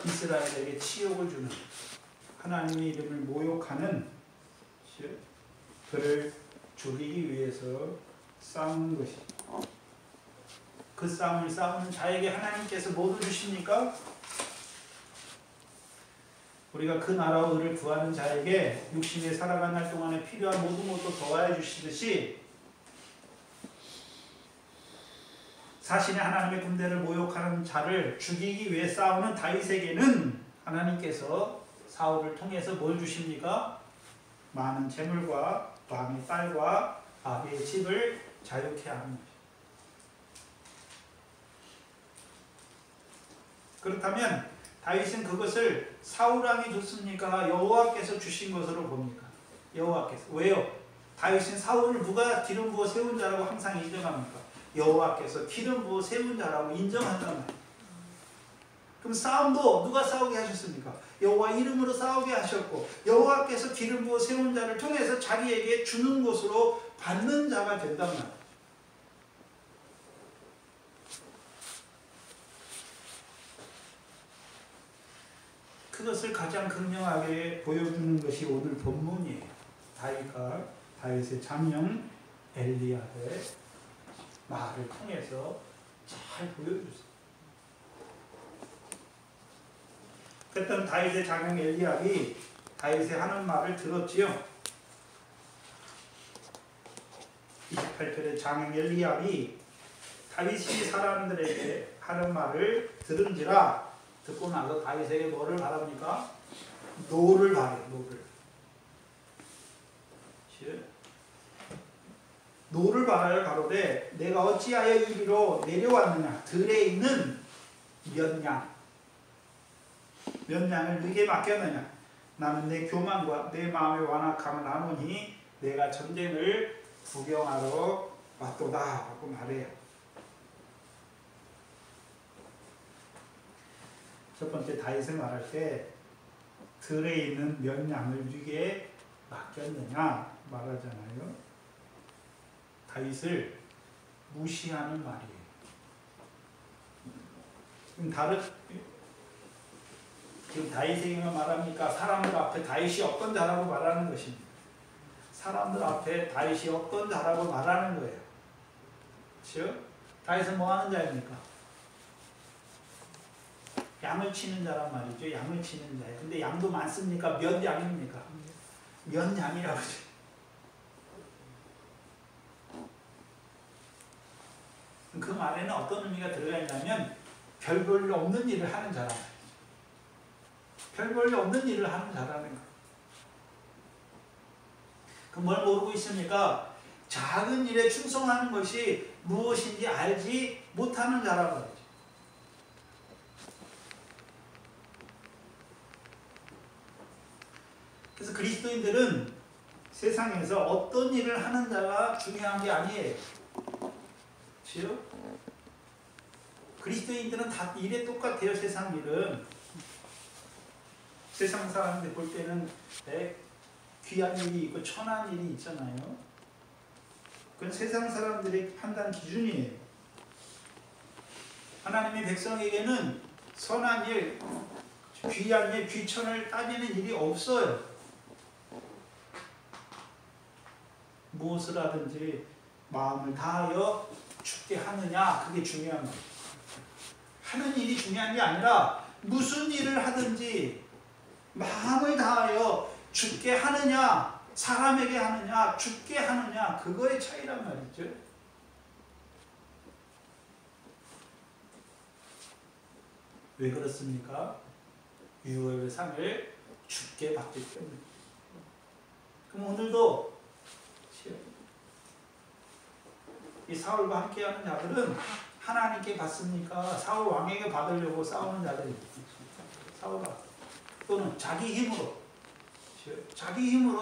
이스라엘에게 치욕을 주는, 하나님의 이름을 모욕하는, 그를 죽이기 위해서 싸우는 것이죠. 그 싸움을 싸우는 자에게 하나님께서 뭐를 주십니까? 우리가 그 나라와 의를 구하는 자에게 육신에 살아간 날 동안에 필요한 모든 것도 더하여 주시듯이 자신의 하나님의 군대를 모욕하는 자를 죽이기 위해 싸우는 다윗에게는 하나님께서 사울을 통해서 뭘 주십니까? 많은 재물과 왕의 딸과 아비의 집을 자유케 하는 것입니다. 그렇다면 다윗은 그것을 사울왕이 줬습니까? 여호와께서 주신 것으로 봅니까? 여호와께서. 왜요? 다윗은 사울을 누가 기름 부어 세운 자라고 항상 인정합니까? 여호와께서 기름 부어 세운 자라고 인정한단 말이에요. 그럼 싸움도 누가 싸우게 하셨습니까? 여호와 이름으로 싸우게 하셨고 여호와께서 기름 부어 세운 자를 통해서 자기에게 주는 것으로 받는 자가 된단 말이에요. 그것을 가장 극명하게 보여주는 것이 오늘 본문이에요. 다윗의 장형 엘리압의 말을 통해서 잘 보여주세요. 그랬던 다윗의 장형 엘리압이 다윗의 하는 말을 들었지요. 28절에 장형 엘리압이 다윗이 사람들에게 하는 말을 들은지라. 듣고 나서 다윗에게 뭐를 바랍니까? 노를 바래요. 노를 바라여 가로되 내가 어찌하여 이리로 내려왔느냐. 들에 있는 몇 양을 네게 맡겼느냐. 나는 내 교만과 내 마음의 완악함을 아노니 내가 전쟁을 구경하러 왔도다 하고 말해요. 첫 번째 다윗을 말할 때 들에 있는 몇 양을 네게 맡겼느냐 말하잖아요. 다윗을 무시하는 말이에요. 지금 다윗에게만 말합니까? 사람들 앞에 다윗이 어떤 자라고 말하는 것입니다. 사람들 앞에 다윗이 어떤 자라고 말하는 거예요. 즉 다윗은 뭐 하는 자입니까? 양을 치는 자란 말이죠. 양을 치는 자예요. 근데 양도 많습니까? 몇 양입니까? 몇 양이라고 하죠. 그 말에는 어떤 의미가 들어가 있냐면 별 볼일 없는 일을 하는 자라는 거죠. 별 볼일 없는 일을 하는 자라는 거예요. 그 뭘 모르고 있습니까? 작은 일에 충성하는 것이 무엇인지 알지 못하는 자란 말이죠. 그래서 그리스도인들은 세상에서 어떤 일을 하는 자가 중요한 게 아니에요. 그렇죠? 그리스도인들은 다 일에 똑같아요. 세상 일은. 세상 사람들 볼 때는 귀한 일이 있고 천한 일이 있잖아요. 그건 세상 사람들의 판단 기준이에요. 하나님의 백성에게는 선한 일, 귀한 일, 귀천을 따지는 일이 없어요. 무엇을 하든지 마음을 다하여 죽게 하느냐, 그게 중요한 거예요. 하는 일이 중요한 게 아니라 무슨 일을 하든지 마음을 다하여 죽게 하느냐, 사람에게 하느냐, 죽게 하느냐, 그거의 차이란 말이죠. 왜 그렇습니까? 유월의 상을 죽게 받기 때문에. 그럼 오늘도 이 사울과 함께하는 자들은 하나님께 받습니까? 사울 왕에게 받으려고 싸우는 자들입니다. 사울과 또는 자기 힘으로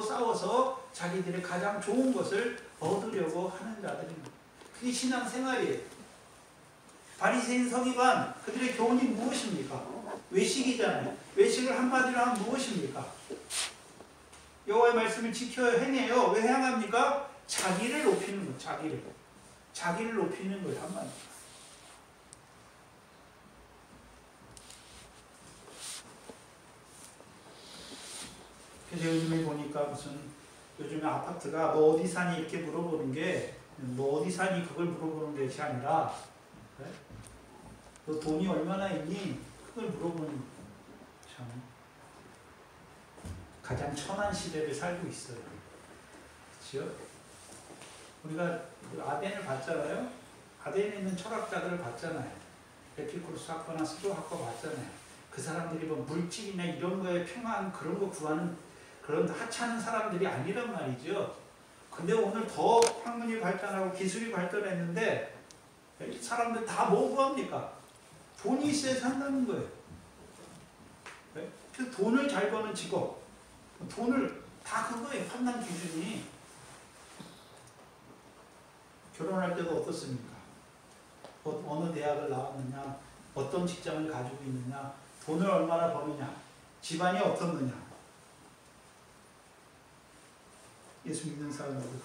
싸워서 자기들의 가장 좋은 것을 얻으려고 하는 자들입니다. 그게 신앙생활이에요. 바리새인 서기관 그들의 교훈이 무엇입니까? 외식이잖아요. 외식을 한마디로 하면 무엇입니까? 여호와의 말씀을 지켜 행해요. 왜 행합니까? 자기를 높이는 거예요. 자기를 높이는 거예요. 한마디로. 그래서 요즘에 보니까 요즘에 아파트가 너 어디 사니 이렇게 물어보는 게 너 어디 사니 그걸 물어보는 것이 아니라 그래? 너 돈이 얼마나 있니? 그걸 물어보는 거예요. 참 가장 천한 시대를 살고 있어요. 그렇죠? 우리가 아덴을 봤잖아요. 아덴에 있는 철학자들을 봤잖아요. 에피쿠로스 학과나 스토 학과 봤잖아요. 그 사람들이 뭐 물질이나 이런 거에 평안 그런 거 구하는 그런 하찮은 사람들이 아니란 말이죠. 근데 오늘 더 학문이 발전하고 기술이 발전했는데 사람들 다 뭐 구합니까? 돈이 있어야 산다는 거예요. 그래서 돈을 잘 버는 직업, 돈을 다 그거예요. 판단 기준이. 결혼할 때도 어떻습니까? 어느 대학을 나왔느냐, 어떤 직장을 가지고 있느냐, 돈을 얼마나 버느냐, 집안이 어떻느냐. 예수 믿는 사람들은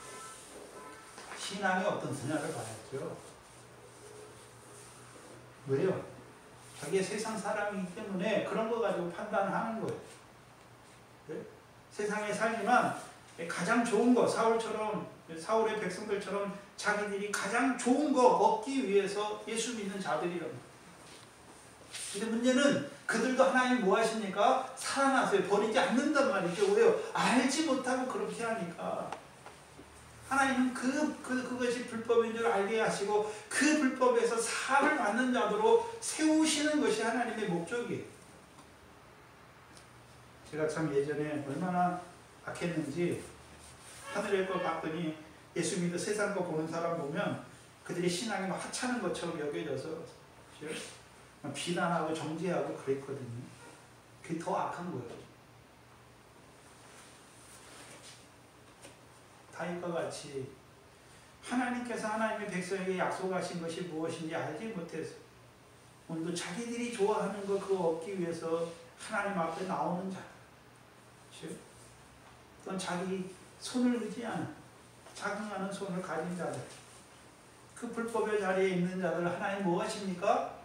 신앙이 어떻느냐를 봐야죠. 왜요? 자기의 세상 사람이기 때문에 그런 거 가지고 판단하는 거예요. 네? 세상에 살지만 가장 좋은 거, 사울의 백성들처럼 자기들이 가장 좋은 거 얻기 위해서 예수 믿는 자들이라고. 근데 문제는 그들도 하나님 뭐 하십니까? 사랑하세요. 버리지 않는단 말이죠. 왜요? 알지 못하고 그렇게 하니까. 하나님은 그것이 불법인 줄 알게 하시고 그 불법에서 사함을 받는 자로 세우시는 것이 하나님의 목적이에요. 제가 참 예전에 얼마나 악했는지 하늘의 걸 봤더니 예수 믿어 세상 거 보는 사람 보면 그들의 신앙이 막 하찮은 것처럼 여겨져서 비난하고 정죄하고 그랬거든요. 그게 더 악한 거예요. 다윗과 같이 하나님께서 하나님의 백성에게 약속하신 것이 무엇인지 알지 못해서 오늘도 자기들이 좋아하는 거 그거 얻기 위해서 하나님 앞에 나오는 자, 또 자기 손을 의지하는 자긍하는 손을 가진 자들, 그 불법의 자리에 있는 자들 하나님 뭐 하십니까?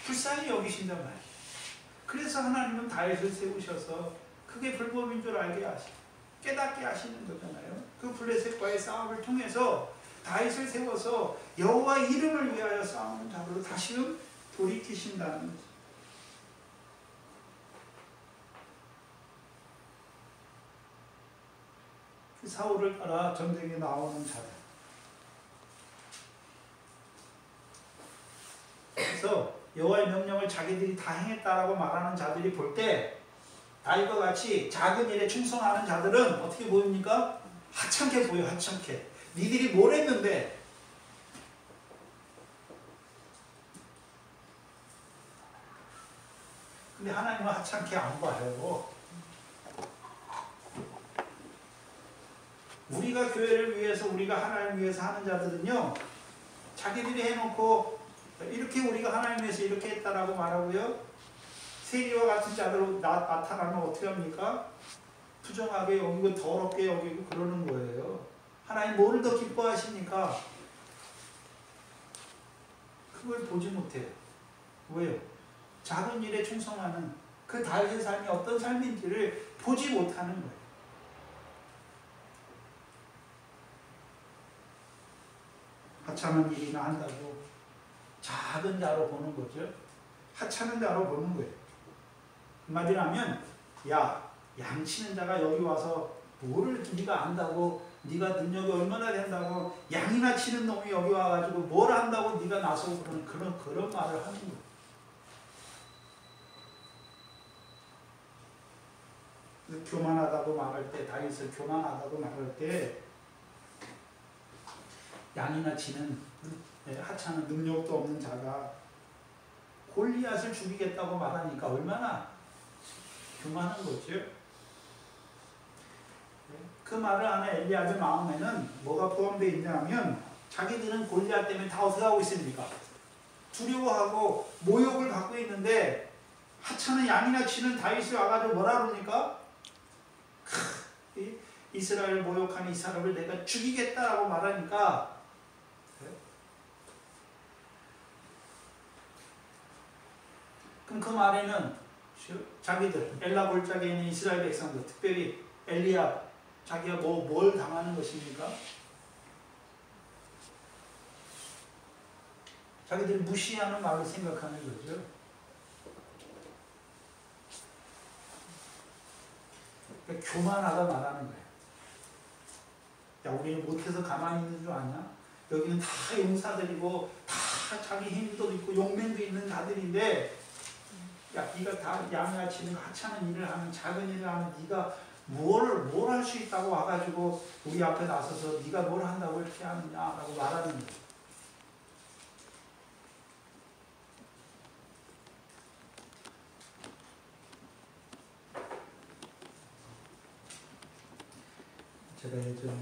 불쌍히 여기신단 말이에요. 그래서 하나님은 다윗을 세우셔서 그게 불법인 줄 알게 하시고 깨닫게 하시는 거잖아요. 그 블레셋과의 싸움을 통해서 다윗을 세워서 여호와 이름을 위하여 싸우는 자로 다시금 돌이키신다는 거죠. 그 사울을 따라 전쟁에 나오는 자들. 그래서 여호와의 명령을 자기들이 다 행했다라고 말하는 자들이 볼 때 다윗과 같이 작은 일에 충성하는 자들은 어떻게 보입니까? 하찮게 보여. 하찮게. 니들이 뭘 했는데 근데 하나님은 하찮게 안 봐요. 우리가 교회를 위해서 우리가 하나님 위해서 하는 자들은요 자기들이 해놓고 이렇게 우리가 하나님 위해서 이렇게 했다라고 말하고요 세리와 같은 자들로 나타나면 어떻게 합니까? 부정하게 여기고 더럽게 여기고 그러는 거예요. 하나님 뭐를 더 기뻐하십니까? 그걸 보지 못해요. 왜요? 작은 일에 충성하는 그 다윗의 삶이 어떤 삶인지를 보지 못하는 거예요. 하찮은 일이나 한다고 작은 자로 보는 거죠. 하찮은 자로 보는 거예요. 한마디로 하면 야, 양치는 자가 여기 와서 뭐를 네가 안다고 네가 능력이 얼마나 된다고 양이나 치는 놈이 여기 와가지고 뭘 한다고 네가 나서고 그런 말을 하는 거예요. 교만하다고 말할 때 다윗을 교만하다고 말할 때 양이나 치는 하찮은 능력도 없는 자가 골리앗을 죽이겠다고 말하니까 얼마나 교만한 거죠. 그 말을 하는 엘리압의 마음에는 뭐가 포함되어 있냐면 자기들은 골리앗 때문에 다 어떻게 하고 있습니까? 두려워하고 모욕을 받고 있는데 하찮은 양이나 치는 다윗이 와가지고 뭐라 그러니까? 이스라엘 모욕한 이 사람을 내가 죽이겠다라고 말하니까 그럼 그 말에는 자기들 엘라 골짜기에 있는 이스라엘 백성들 특별히 엘리압 자기가 뭘 당하는 것입니까? 자기들이 무시하는 말을 생각하는 거죠. 그러니까 교만하다 말하는 거예요. 야, 우리는 못해서 가만히 있는 줄 아냐? 여기는 다 용사들이고 다 자기 힘도 있고 용맹도 있는 자들인데 야, 네가 다 양이나 치는 하찮은 일을 하는 작은 일을 하는 네가 뭘 할 수 있다고 와가지고 우리 앞에 나서서 네가 뭘 한다고 이렇게 하느냐라고 말하는 거예요. 제가 예전에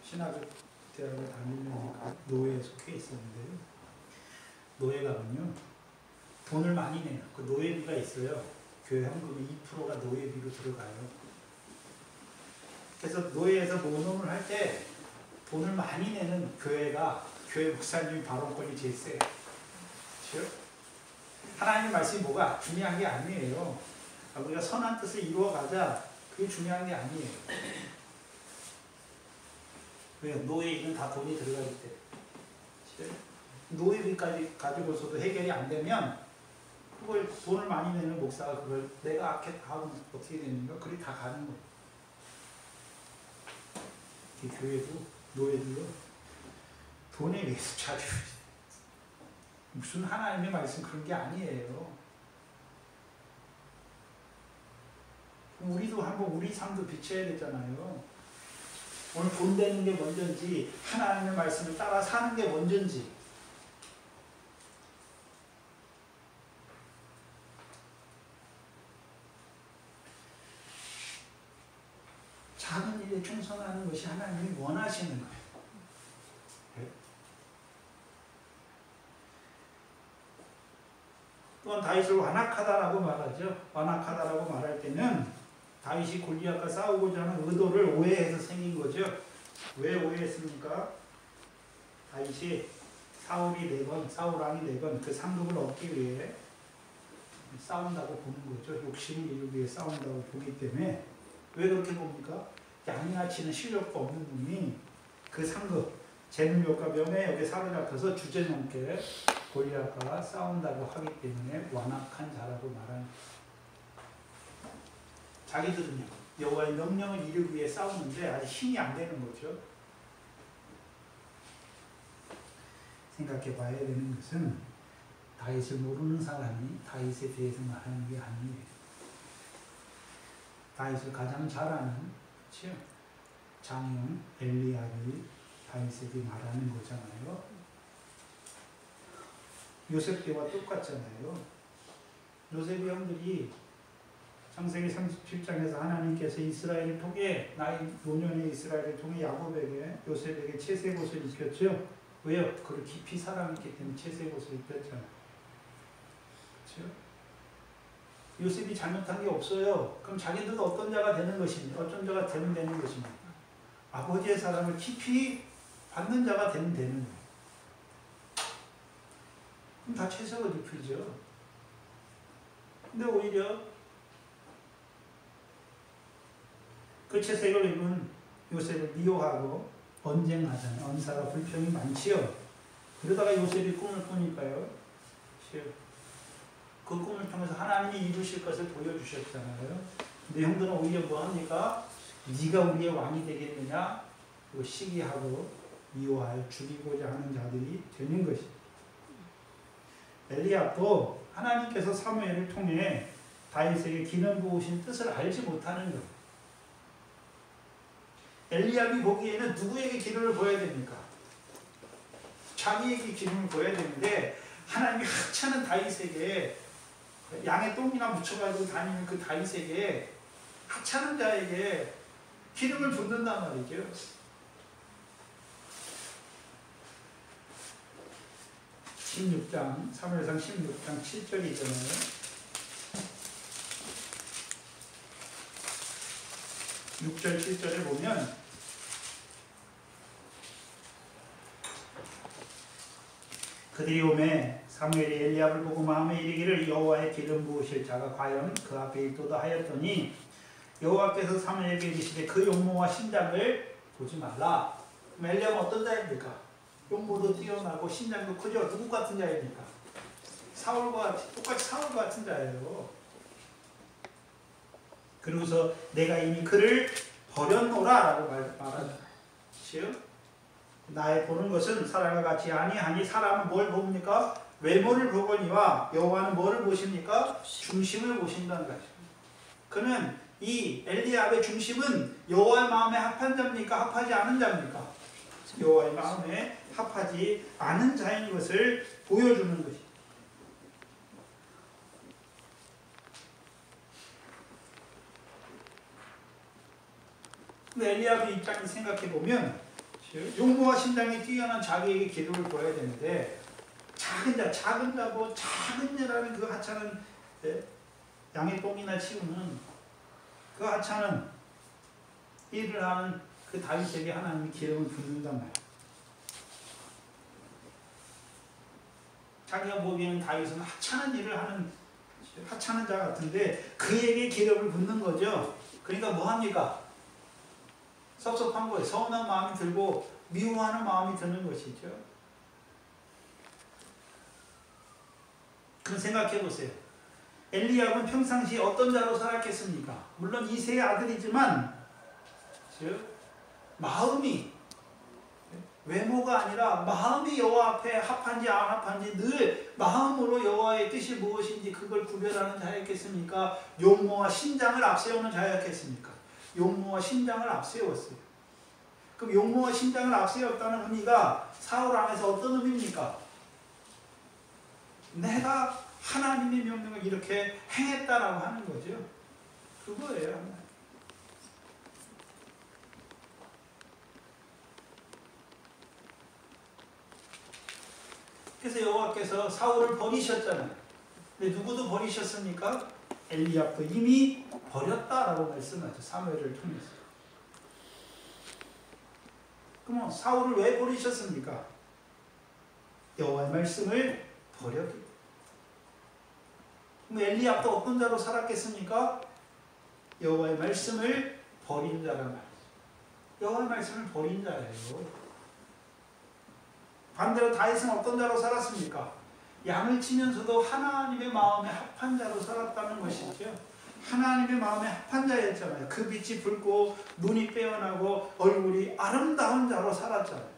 신학대학을 다니면서 노예에 속해 있었는데요. 노예가군요. 돈을 많이 내요. 그 노예비가 있어요. 교회 헌금의 2%가 노예비로 들어가요. 그래서 노예에서 모놈을 할 때 돈을 많이 내는 교회가 교회 목사님이 발언권이 제일 세요. 그렇죠? 하나님 말씀이 뭐가 중요한 게 아니에요. 우리가 선한 뜻을 이루어가자. 그게 중요한 게 아니에요. 왜? 노예는 다 돈이 들어가기 때문에. 노예비까지 가지고서도 해결이 안 되면 그걸 돈을 많이 내는 목사가 그걸 내가 악해 하면 어떻게 되는가? 그게 다 가는 거예요. 이 교회도 노예들도 돈에 의해서 자주 무슨 하나님의 말씀 그런 게 아니에요. 우리도 한번 우리 삶도 비춰야 되잖아요. 오늘 돈 되는 게 먼저인지 하나님의 말씀을 따라 사는 게 먼저인지. 작은 일에 충성하는 것이 하나님이 원하시는 거예요. 네? 또한 다윗을 완악하다라고 말하죠. 완악하다라고 말할 때는 다윗이 골리앗과 싸우고자 하는 의도를 오해해서 생긴 거죠. 왜 오해했습니까? 다윗이 사울 왕이 4번 그 상급을 얻기 위해 싸운다고 보는 거죠. 욕심을 이루기 위해 싸운다고 보기 때문에. 왜 그렇게 봅니까? 양이나 치는 실력도 없는 분이 그 상급, 재능욕과 명예욕에 사로잡혀서 주제넘게 골리앗과 싸운다고 하기 때문에 완악한 자라고 말하는 자기들은요 여호와의 명령을 이루기 위해 싸우는데 아직 힘이 안 되는 거죠. 생각해 봐야 되는 것은 다윗을 모르는 사람이 다윗에 대해서 말하는 게 아니에요. 다윗을 가장 잘 아는 그렇죠? 장형 엘리압이 다윗에게 말하는 거잖아요. 요셉 때와 똑같잖아요. 요셉의 형들이 창세기 37장에서 하나님께서 이스라엘을 통해 나이 노년의 이스라엘을 통해 야곱에게 요셉에게 채색옷을 입혔죠. 왜요? 그를 깊이 사랑했기 때문에 채색옷을 입혔잖아요. 그렇죠? 요셉이 잘못한 게 없어요. 그럼 자기들도 어떤 자가 되는 것입니까? 어떤 자가 되는 것입니까? 아버지의 사랑을 깊이 받는 자가 되는 거예요. 그럼 다 채색을 입히죠. 근데 오히려 그 채색을 입은 요셉을 미워하고 언쟁하잖아요. 언사가 불평이 많지요. 그러다가 요셉이 꿈을 꾸니까요. 그 꿈을 통해서 하나님이 이루실 것을 보여주셨잖아요. 근데 형들은 오히려 뭐합니까? 네가 우리의 왕이 되겠느냐? 시기하고 미워하여 죽이고자 하는 자들이 되는 것입니다. 엘리압도 하나님께서 사무엘을 통해 다윗에게 기름 부으신 뜻을 알지 못하는 것. 엘리압이 보기에는 누구에게 기름을 부어야 됩니까? 자기에게 기름을 부어야 되는데 하나님이 하찮은 다윗에게 양의 똥이나 묻혀가지고 다니는 그 다윗에게 하찮은 자에게 기름을 붓는단 말이죠. 사무엘상 16장 7절이잖아요. 6절 7절에 보면 그들이 오매 사무엘이 엘리압을 보고 마음에 이르기를 여호와의 기름 부으실 자가 과연 그 앞에 있도다 하였더니 여호와께서 사무엘에게 이르시되 그 용모와 신장을 보지 말라. 그럼 엘리압은 어떤 자입니까? 용모도 뛰어나고 신장도 크죠. 누구 같은 자입니까? 똑같이 사울과 같은 자예요. 그러고서 내가 이미 그를 버렸노라 라고 말하죠. 나의 보는 것은 사람과 같이 아니하니 사람은 뭘 봅니까? 외모를 보거니와 여호와는 뭐를 보십니까? 중심을 보신다는 거죠. 그는 이 엘리압의 중심은 여호와의 마음에 합한 자입니까? 합하지 않은 자입니까? 여호와의 마음에 합하지 않은 자인 것을 보여주는 것입니다. 근데 엘리야브 입장에서 생각해 보면 용모와 신장이 뛰어난 자기에게 기름을 부어야 되는데 작은 자고 작은 자라는 그 하찮은 양의 똥이나 치우는 그 하찮은 일을 하는 그 다윗에게 하나님이 기름을 붓는단 말이에요. 자기가 보기에는 다윗은 하찮은 일을 하는 하찮은 자 같은데 그에게 기름을 붓는 거죠. 그러니까 뭐 합니까? 섭섭한 거예요. 서운한 마음이 들고 미워하는 마음이 드는 것이죠. 그럼 생각해 보세요. 엘리압은 평상시 어떤 자로 살았겠습니까? 물론 이새의 아들이지만 마음이 외모가 아니라 마음이 여호와 앞에 합한지 안 합한지 늘 마음으로 여호와의 뜻이 무엇인지 그걸 구별하는 자였겠습니까? 용모와 신장을 앞세우는 자였겠습니까? 용모와 신장을 앞세웠어요. 그럼 용모와 신장을 앞세웠다는 의미가 사울 안에서 어떤 의미입니까? 내가 하나님의 명령을 이렇게 행했다라고 하는 거죠. 그거예요. 그래서 여호와께서 사울을 버리셨잖아요. 근데 누구도 버리셨습니까? 엘리압도 이미 버렸다라고 말씀하죠. 사무엘을 통해서. 그럼 사울을 왜 버리셨습니까? 여호와의 말씀을 버렸기 때문에. 그럼 엘리압도 어떤 자로 살았겠습니까? 여호와의 말씀을 버린 자란 말이죠. 여호와의 말씀을 버린 자예요. 반대로 다윗은 어떤 자로 살았습니까? 양을 치면서도 하나님의 마음에 합한 자로 살았다는 것이죠. 하나님의 마음에 합한 자였잖아요. 그 빛이 붉고 눈이 빼어나고 얼굴이 아름다운 자로 살았잖아요.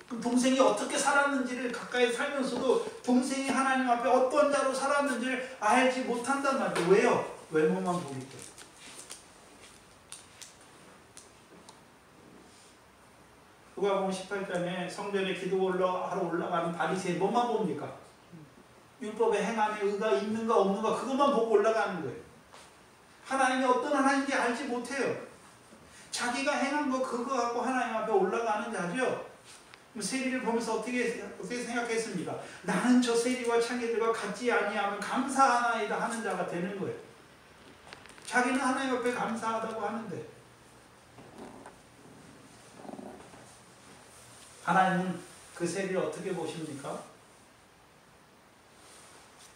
그럼 동생이 어떻게 살았는지를 가까이 살면서도 동생이 하나님 앞에 어떤 자로 살았는지를 알지 못한단 말이에요. 왜요? 외모만 보기 때문에. 누가복음 18장에 성전에 기도하러 올라가는 바리새인 뭐만 봅니까? 율법의 행함에 의가 있는가 없는가 그것만 보고 올라가는 거예요. 하나님이 어떤 하나님인지 알지 못해요. 자기가 행한 거 그거 갖고 하나님 앞에 올라가는 자죠. 세리를 보면서 어떻게 생각했습니까? 나는 저 세리와 창기들과 같지 아니하면 감사하나이다 하는 자가 되는 거예요. 자기는 하나님 앞에 감사하다고 하는데 하나님은 그 세리를 어떻게 보십니까?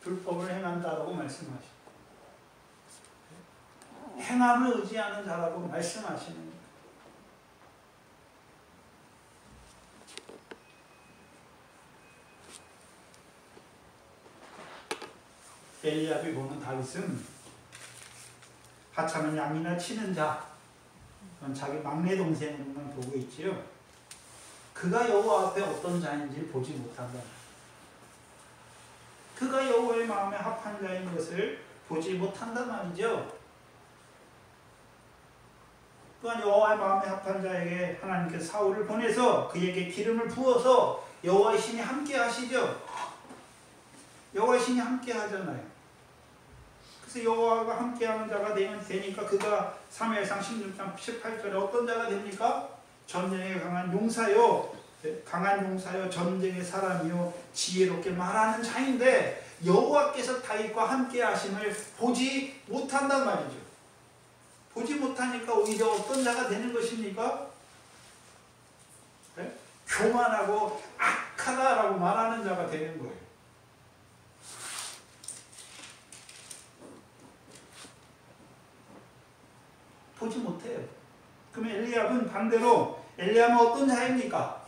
불법을 행한다라고 말씀하십니다. 행함을 의지하는 자라고 말씀하시는 거예요. 엘리압이 보는 다윗은 하찮은 양이나 치는 자, 자기 막내 동생으로만 보고 있지요. 그가 여호와 앞에 어떤 자인지 보지 못한다. 그가 여호와의 마음에 합한 자인 것을 보지 못한단 말이죠. 또한 여호와의 마음에 합한 자에게 하나님께서 사울을 보내서 그에게 기름을 부어서 여호와의 신이 함께 하시죠. 여호와의 신이 함께 하잖아요. 그래서 여호와가 함께하는 자가 되니까 그가 사무엘상 16장 18절에 어떤 자가 됩니까? 전쟁에 강한 용사요, 전쟁의 사람이요, 지혜롭게 말하는 자인데 여호와께서 다윗과 함께 하심을 보지 못한단 말이죠. 보지 못하니까 오히려 어떤 자가 되는 것입니까? 네? 교만하고 악하다라고 말하는 자가 되는 거예요. 보지 못해요. 그러면 엘리압은 반대로 엘리압은 어떤 자입니까?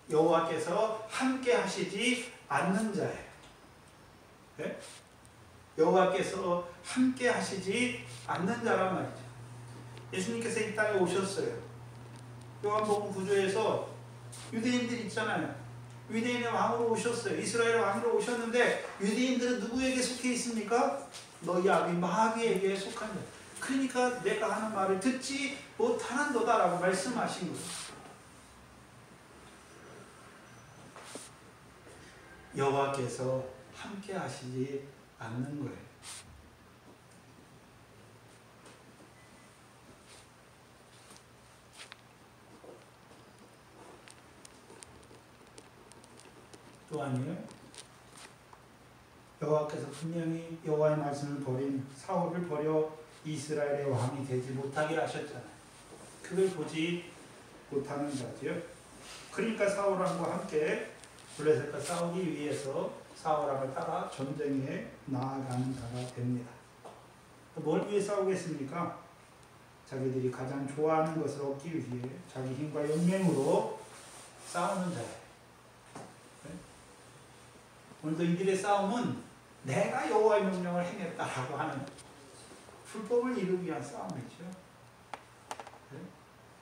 여호와께서 함께 하시지 않는 자예요. 네? 여호와께서 함께 하시지 않는 자란 말이죠. 예수님께서 이 땅에 오셨어요. 요한복음 9조에서 유대인들 있잖아요. 유대인의 왕으로 오셨어요. 이스라엘의 왕으로 오셨는데 유대인들은 누구에게 속해 있습니까? 너희 아비 마귀에게 속한 자. 그러니까 내가 하는 말을 듣지 못하는도다라고 말씀하신 거예요. 여호와께서 함께 하시지 않는 거예요. 또 아니에요. 여호와께서 분명히 여호와의 말씀을 버린 사울을 버려 이스라엘의 왕이 되지 못하게 하셨잖아요. 그걸 보지 못하는 자지요. 그러니까 사울왕과 함께 블레셋과 싸우기 위해서 사울왕을 따라 전쟁에 나아가는 자가 됩니다. 뭘 위해 싸우겠습니까? 자기들이 가장 좋아하는 것을 얻기 위해 자기 힘과 용맹으로 싸우는 자예요. 네? 오늘도 이들의 싸움은 내가 여호와의 명령을 행했다라고 하는 불법을 이루기 위한 싸움이죠. 네?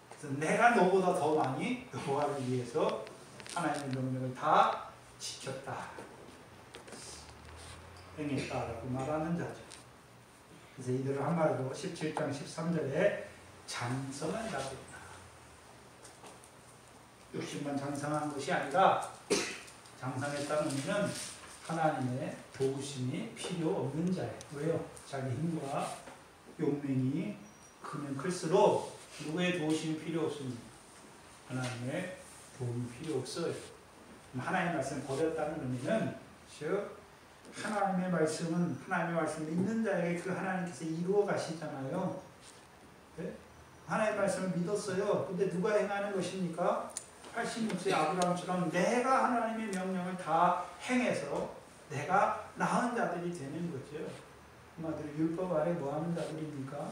그래서 내가 너보다 더 많이 여호와를 위해서 하나님의 명령을 다 지켰다, 행했다라고 말하는 자죠. 그래서 이들을 한마디로 17장 13절에 장성한 자들이다. 욕심만 장성한 것이 아니라 장성했다는 의미는 하나님의 도우심이 필요 없는 자예요. 왜요? 자기 힘과 용맹이 크면 클수록 누구의 도우심이 필요 없습니다. 하나님의 도움이 필요 없어요. 하나님의 말씀을 버렸다는 의미는 즉 하나님의 말씀은 하나님의 말씀을 믿는 자에게 그 하나님께서 이루어 가시잖아요. 네? 하나님의 말씀을 믿었어요. 근데 누가 행하는 것입니까? 86세 아브라함처럼 내가 하나님의 명령을 다 행해서 내가 나은 자들이 되는 거죠. 한마디로 율법 아래 뭐하는 자들입니까?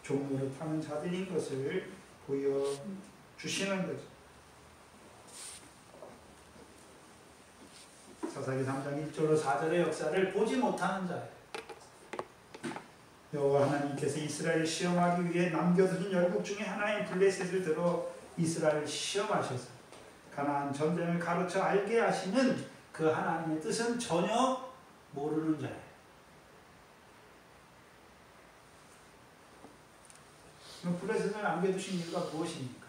종로를 타는 자들인 것을 보여주시는 거죠. 사사기 3장 1절로 4절의 역사를 보지 못하는 자예요. 여호와 하나님께서 이스라엘을 시험하기 위해 남겨두신 열국 중에 하나인 블레셋을 들어 이스라엘을 시험하셔서 가나안 전쟁을 가르쳐 알게 하시는 그 하나님의 뜻은 전혀 모르는 자예요. 그럼 블레셋을 남겨두신 이유가 무엇입니까?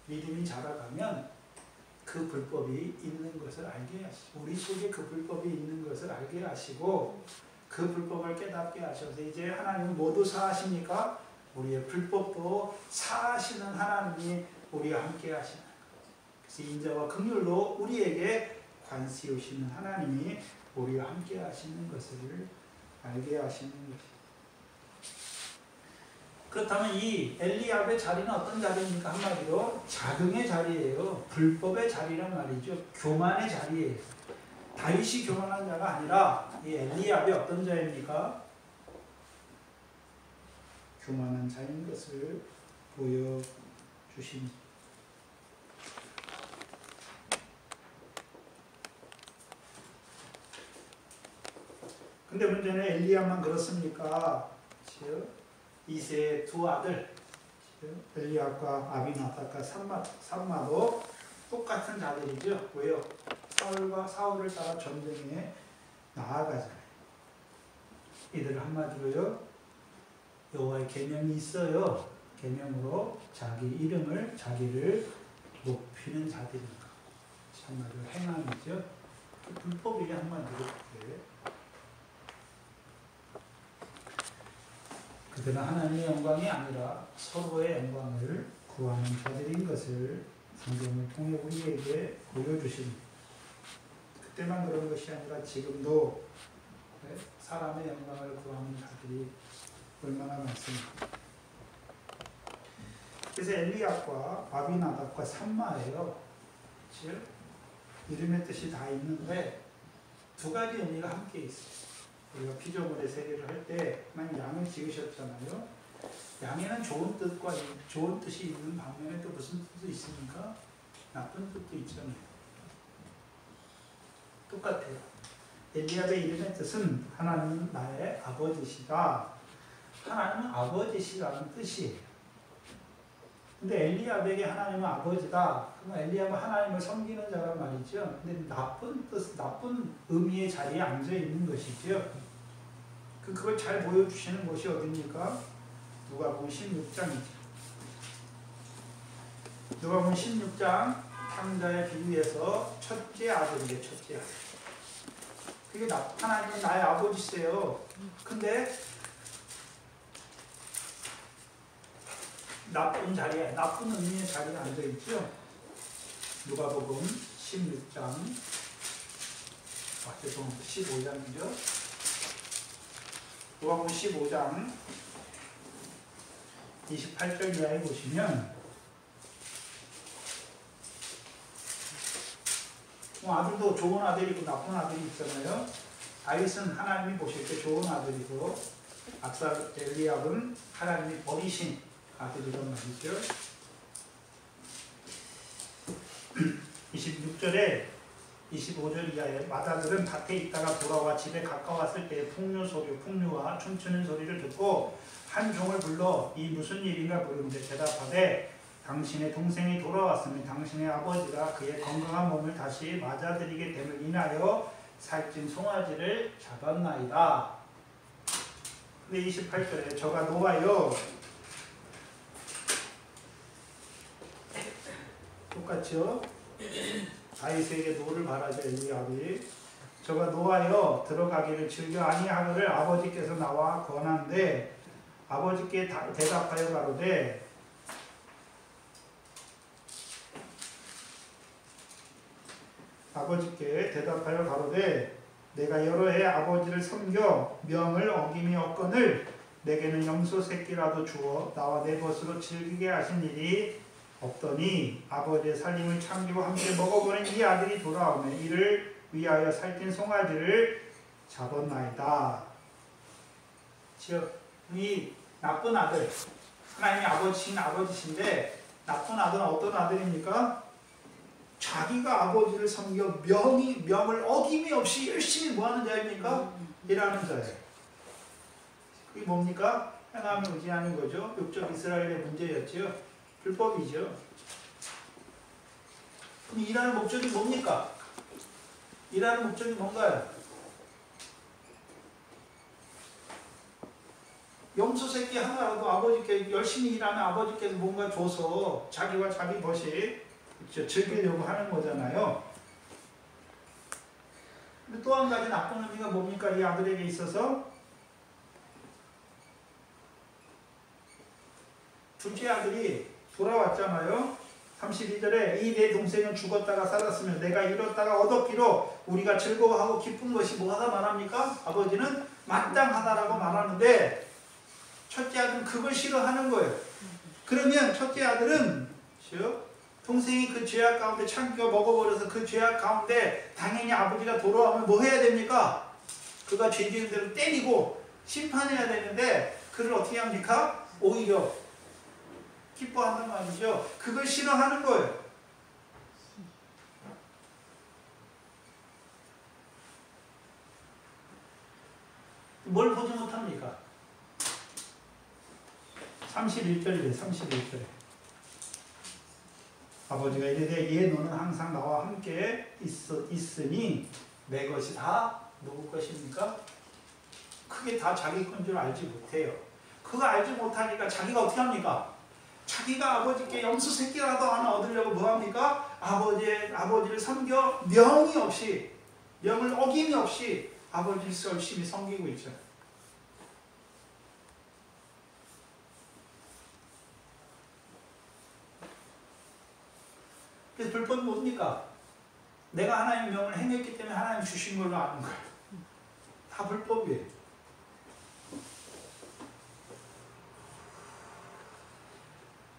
믿음이 자라가면 그 불법이 있는 것을 알게 하시고 우리 속에 그 불법이 있는 것을 알게 하시고 그 불법을 깨닫게 하셔서 이제 하나님은 모두 사하십니까? 우리의 불법도 사하시는 하나님이 우리와 함께 하시는 거예요. 그래서 인자와 긍휼로 우리에게 관세우시는 하나님이 우리와 함께 하시는 것을 알게 하시는 것입니다. 그렇다면 이 엘리압의 자리는 어떤 자리입니까? 한마디로 자긍의 자리예요. 불법의 자리란 말이죠. 교만의 자리예요. 다윗이 교만한 자가 아니라 이 엘리압이 어떤 자입니까? 교만한 자인 것을 보여주십니다. 근데 문제는 엘리압만 그렇습니까? 이세의 두 아들 엘리압과 아비나답과 삼마도 똑같은 자들이죠. 왜요? 사울을 따라 전쟁에 나아가잖아요. 이들은 한마디로요, 여호와의 계명이 있어요. 계명으로 자기 이름을 자기를 높이는 자들입니다. 한마디로 행함이죠. 불법이 한마디로 그렇게. 그들은 하나님의 영광이 아니라 서로의 영광을 구하는 자들인 것을 성경을 통해 우리에게 보여주십니다. 그때만 그런 것이 아니라 지금도 사람의 영광을 구하는 자들이 얼마나 많습니까? 그래서 엘리압과 아비나답과 삼마예요. 즉 이름의 뜻이 다 있는데 두 가지 의미가 함께 있어요. 우리가 피조물의 세계를 할 때 하나님 양을 지으셨잖아요. 양에는 좋은 뜻과 좋은 뜻이 있는 반면에 또 무슨 뜻도 있습니까? 나쁜 뜻도 있잖아요. 똑같아요. 엘리압의 이름의 뜻은 하나님은 나의 아버지시다. 하나님은 아버지시라는 뜻이에요. 근데 엘리압에게 하나님은 아버지다. 그럼 엘리압은 하나님을 섬기는 자란 말이죠. 근데 나쁜 뜻, 나쁜 의미의 자리에 앉아 있는 것이죠. 그걸 잘 보여주시는 곳이 어디입니까? 누가복음 16장이죠. 누가복음 16장 탕자의 비유에서 첫째 아들이에요. 첫째 아들. 그게 하나님은 나의 아버지세요. 근데 나쁜 자리에, 나쁜 의미의 자리에 앉아있죠. 누가복음 16장, 죄송합니다. 15장이죠. 누가복음 15장 28절 이하에 보시면 아들도 좋은 아들이고 나쁜 아들이 있잖아요. 다윗은 하나님이 보실 때 좋은 아들이고 압살 엘리압은 하나님이 버리신 아들이란 말이죠. 26절에 25절 이하에 맏아들은 밭에 있다가 돌아와 집에 가까웠을 때 풍류와 춤추는 소리를 듣고 한 종을 불러 이 무슨 일인가 물은데 대답하되 당신의 동생이 돌아왔으면 당신의 아버지가 그의 건강한 몸을 다시 맞아들이게 됨을 인하여 살찐 송아지를 잡았나이다. 근데 28절에 저가 놓아요. 똑같죠? 다윗에게 노를 바라죠. 엘리압이 저가 노하여 들어가기를 즐겨 아니하거를 아버지께서 나와 권한데 아버지께 대답하여 가로되 내가 여러 해 아버지를 섬겨 명을 어김이 없거늘 내게는 염소 새끼라도 주어 나와 내 것으로 즐기게 하신 일이 없더니 아버지의 살림을 참기고 함께 먹어보는 이 아들이 돌아오매 이를 위하여 살찐 송아지를 잡았나이다. 즉, 이 나쁜 아들, 하나님이 아버지신데 나쁜 아들은 어떤 아들입니까? 자기가 아버지를 섬겨 명을 어김이 없이 열심히 뭐하는 자입니까? 일하는 자예요. 그게 뭡니까? 하나님을 의지하는 거죠. 육적 이스라엘의 문제였죠. 불법이죠. 그럼 일하는 목적이 뭡니까? 일하는 목적이 뭔가요? 염소 새끼 하나라도 아버지께 열심히 일하면 아버지께서 뭔가 줘서 자기와 자기 벗이 즐기려고 하는 거잖아요. 근데 또 한 가지 나쁜 의미가 뭡니까? 이 아들에게 있어서 둘째 아들이 돌아왔잖아요. 32절에 이 내 동생은 죽었다가 살았으며 내가 잃었다가 얻었기로 우리가 즐거워하고 기쁜 것이 뭐하다 말합니까? 아버지는 마땅하다라고 말하는데 첫째 아들은 그걸 싫어하는 거예요. 그러면 첫째 아들은 동생이 그 죄악 가운데 참겨 먹어버려서 그 죄악 가운데 당연히 아버지가 돌아오면 뭐 해야 됩니까? 그가 죄 지은 대로 때리고 심판해야 되는데 그를 어떻게 합니까? 오히려 기뻐한단 말이죠. 그걸 싫어하는 거예요. 뭘 보지 못합니까? 31절이래. 31절에 아버지가 이르되 얘 너는 항상 나와 함께 있으니 내 것이 다 누구 것입니까? 그게 다 자기 건 줄 알지 못해요. 그거 알지 못하니까 자기가 어떻게 합니까? 자기가 아버지께 염소 새끼라도 하나 얻으려고 뭐합니까? 아버지를 섬겨 명을 어김이 없이 아버지를 열심히 섬기고 있죠. 그래서 불법이 뭡니까? 내가 하나님의 명을 행했기 때문에 하나님 주신 걸로 아는 거예요. 다 불법이에요.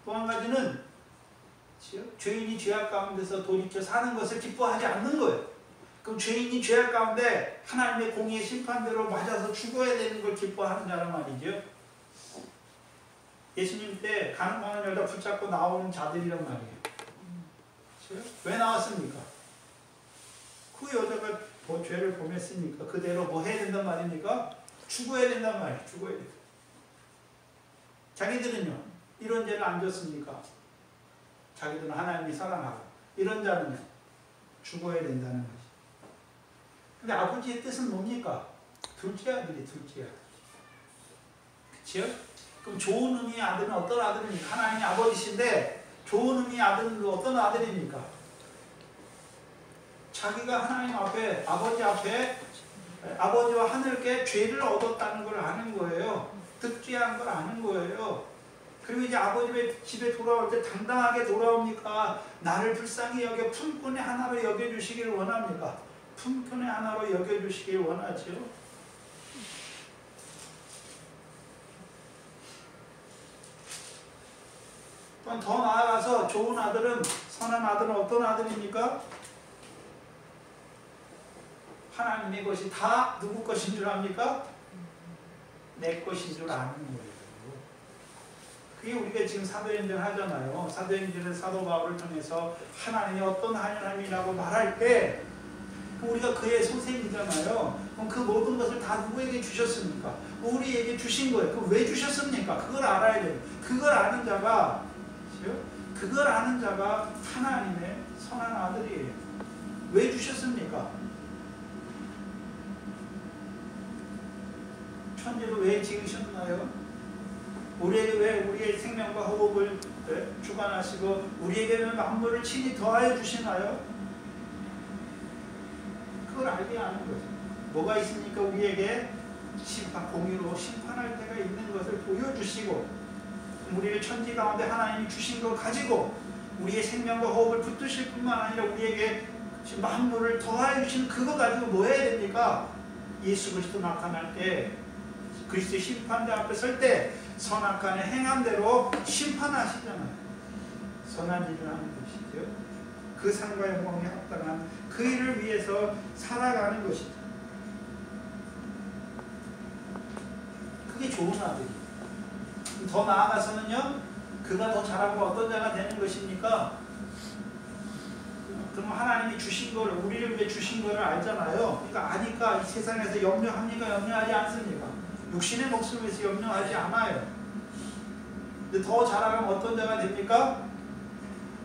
또 한 가지는 죄인이 죄악 가운데서 돌이켜 사는 것을 기뻐하지 않는 거예요. 그럼 죄인이 죄악 가운데 하나님의 공의의 심판대로 맞아서 죽어야 되는 걸 기뻐하는 자란 말이죠. 예수님 때 가늠하는 여자 붙잡고 나오는 자들이란 말이에요. 왜 나왔습니까? 그 여자가 죄를 범했으니까 그대로 뭐 해야 된단 말입니까? 죽어야 된단 말이에요. 죽어야 돼요. 자기들은요, 이런 죄를 안 졌습니까? 자기들은 하나님이 사랑하고, 이런 자는요, 죽어야 된다는 거지. 근데 아버지의 뜻은 뭡니까? 둘째 아들이 둘째 아들. 그치요? 그럼 좋은 의미의 아들은 어떤 아들입니까? 하나님이 아버지신데, 좋은 의미의 아들은 어떤 아들입니까? 자기가 하나님 앞에, 아버지 앞에, 아버지와 하늘께 죄를 얻었다는 걸 아는 거예요. 득죄한 걸 아는 거예요. 그리고 이제 아버지 집에 돌아올 때 당당하게 돌아옵니까? 나를 불쌍히 여겨 품꾼의 하나로 여겨주시길 원합니까? 품꾼의 하나로 여겨주시길 원하죠. 더 나아가서 좋은 아들은, 선한 아들은 어떤 아들입니까? 하나님의 것이 다 누구 것인 줄 압니까? 내 것인 줄 아는 거예요. 그게 우리가 지금 사도행전 하잖아요. 사도행전의 사도 바울을 통해서 하나님이 어떤 하나님이라고 말할 때 우리가 그의 소생이잖아요. 그럼 그 모든 것을 다 누구에게 주셨습니까? 우리에게 주신 거예요. 그럼 왜 주셨습니까? 그걸 알아야 돼요. 그걸 아는 자가 하나님의 선한 아들이에요. 왜 주셨습니까? 천지를 왜 지으셨나요? 우리에게 왜 우리의 생명과 호흡을 주관하시고 우리에게 왜 만물을 친히 더하여 주시나요? 그걸 알게 하는 거죠. 뭐가 있으니까 우리에게 공의로 심판할 때가 있는 것을 보여주시고, 우리를 천지 가운데 하나님이 주신 걸 가지고 우리의 생명과 호흡을 붙드실 뿐만 아니라 우리에게 만물을 더하여 주시는 그거 가지고 뭐 해야 됩니까? 예수 그리스도 나타날 때, 그리스도의 심판대 앞에 설 때 선악간의 행함대로 심판하시잖아요. 선한 일을 하는 것이죠. 그 상과 영광에 합당한 그 일을 위해서 살아가는 것이죠. 그게 좋은 아들이에요. 더 나아가서는요, 그가 더 잘하고 어떤 자가 되는 것입니까? 그럼 하나님이 주신 거를, 우리를 위해 주신 거를 알잖아요. 그러니까 아니까 이 세상에서 염려합니까? 염려하지 않습니까? 육신의 목숨에서 염려하지 않아요. 근데 더 자라가면 어떤 자가 됩니까?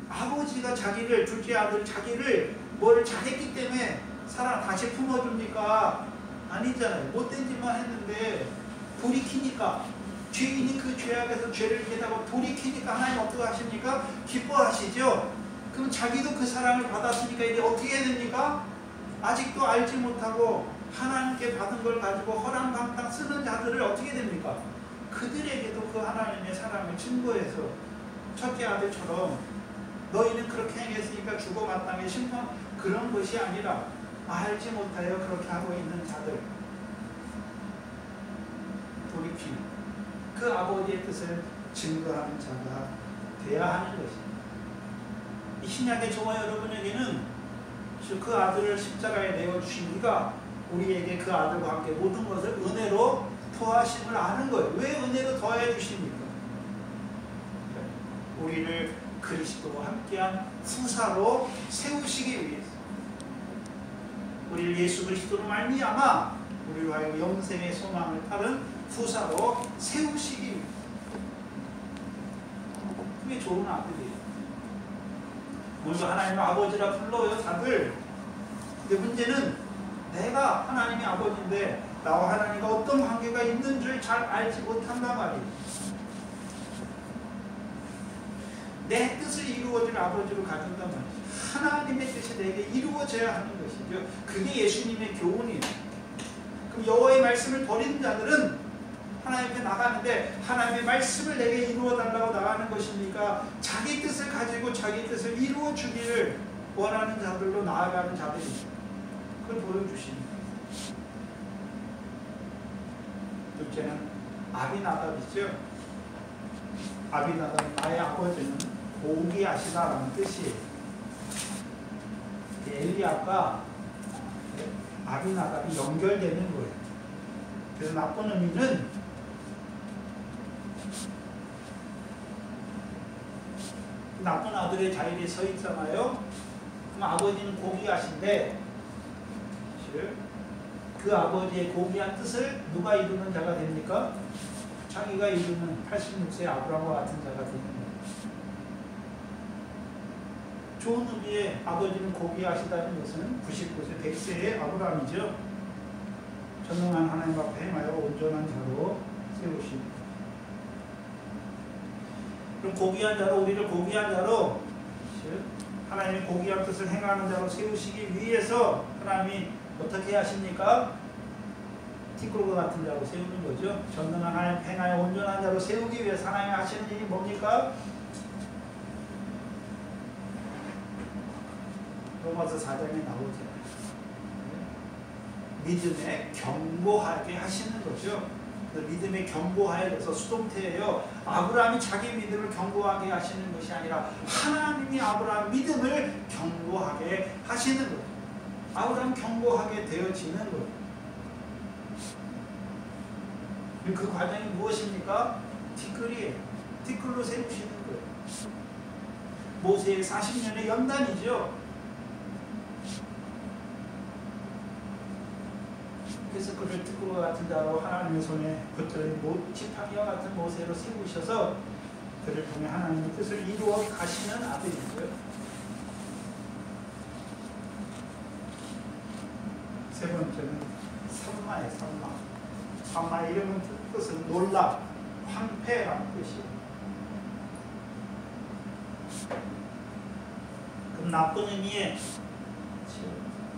아버지가 자기를, 둘째 아들 자기를 뭘 잘했기 때문에 다시 품어줍니까? 아니잖아요. 못된 짓만 했는데 돌이키니까, 죄인이 그 죄악에서 죄를 깨닫고 돌이키니까 하나님 어떻게 하십니까? 기뻐하시죠? 그럼 자기도 그 사랑을 받았으니까 이제 어떻게 해야 됩니까? 아직도 알지 못하고 하나님께 받은 걸 가지고 허랑방탕 쓰는 자들을 어떻게 됩니까? 그들에게도 그 하나님의 사랑을 증거해서 첫째 아들처럼 너희는 그렇게 행했으니까 죽어 마땅히 심판, 그런 것이 아니라 알지 못하여 그렇게 하고 있는 자들 돌이키는 그 아버지의 뜻을 증거하는 자가 되어야 하는 것입니다. 이 신약의 저와 여러분에게는 그 아들을 십자가에 내어주신 이가 우리에게 그 아들과 함께 모든 것을 은혜로 더하심을 아는 거예요. 왜 은혜로 더해 주십니까? 우리를 그리스도와 함께한 후사로 세우시기 위해서, 우리를 예수 그리스도로 말미암아 우리로 하여금 영생의 소망을 타는 후사로 세우시기 위해서. 그게 좋은 아들이에요. 물론 하나님 아버지라 불러요, 다들. 근데 문제는 내가 하나님의 아버지인데 나와 하나님과 어떤 관계가 있는 줄 잘 알지 못한단 말이에요. 내 뜻을 이루어줄 아버지로 가진단 말이에요. 하나님의 뜻이 내게 이루어져야 하는 것이죠. 그게 예수님의 교훈이에요. 그럼 여호와의 말씀을 버리는 자들은 하나님 앞에 나가는데 하나님의 말씀을 내게 이루어달라고 나가는 것입니까? 자기 뜻을 가지고 자기 뜻을 이루어주기를 원하는 자들로 나아가는 자들입니다. 그걸 보여주십니다. 둘째는 아비나답이죠. 아비나답, 나의 아버지는 보기하시다라는 뜻이에요. 엘리압과 아비나답이 연결되는 거예요. 그래서 나쁜 의미는 나쁜 아들의 자리에 서 있잖아요. 그럼 아버지는 고귀하신데 그 아버지의 고귀한 뜻을 누가 이루는 자가 됩니까? 자기가 이루는 86세 아브라함과 같은 자가 되는 거예요. 좋은 의미의 아버지는 고귀하시다는 것은 99세 100세의 아브라함이죠. 전능한 하나님 앞에 행하여 온전한 자로 세우십니다. 그럼 고귀한 자로, 우리를 고귀한 자로, 하나님의 고귀한 뜻을 행하는 자로 세우시기 위해서 하나님이 어떻게 하십니까? 티끌과 같은 자로 세우는 거죠. 전능한 하나님 행하여 온전한 자로 세우기 위해서 하나님이 하시는 일이 뭡니까? 로마서 4장에 나오잖아요. 믿음에 견고하게 하시는 거죠. 믿음에 견고하여서 수동태예요. 아브라함이 자기 믿음을 견고하게 하시는 것이 아니라 하나님이 아브라함 믿음을 견고하게 하시는 거예요. 아브라함 견고하게 되어지는 거예요. 그 과정이 무엇입니까? 티끌이에요. 티끌로 세우시는 거예요. 모세의 40년의 연단이죠. 그래서 그를 티끌과 같은 자로 하나님의 손에 붙들린 지팡이와 같은 모세로 세우셔서 그를 통해 하나님의 뜻을 이루어 가시는 아들이고요. 세 번째는 산마의 산마. 산마의 이름은 뜻은 놀라, 황폐라는 뜻이에요. 그럼 나쁜 의미의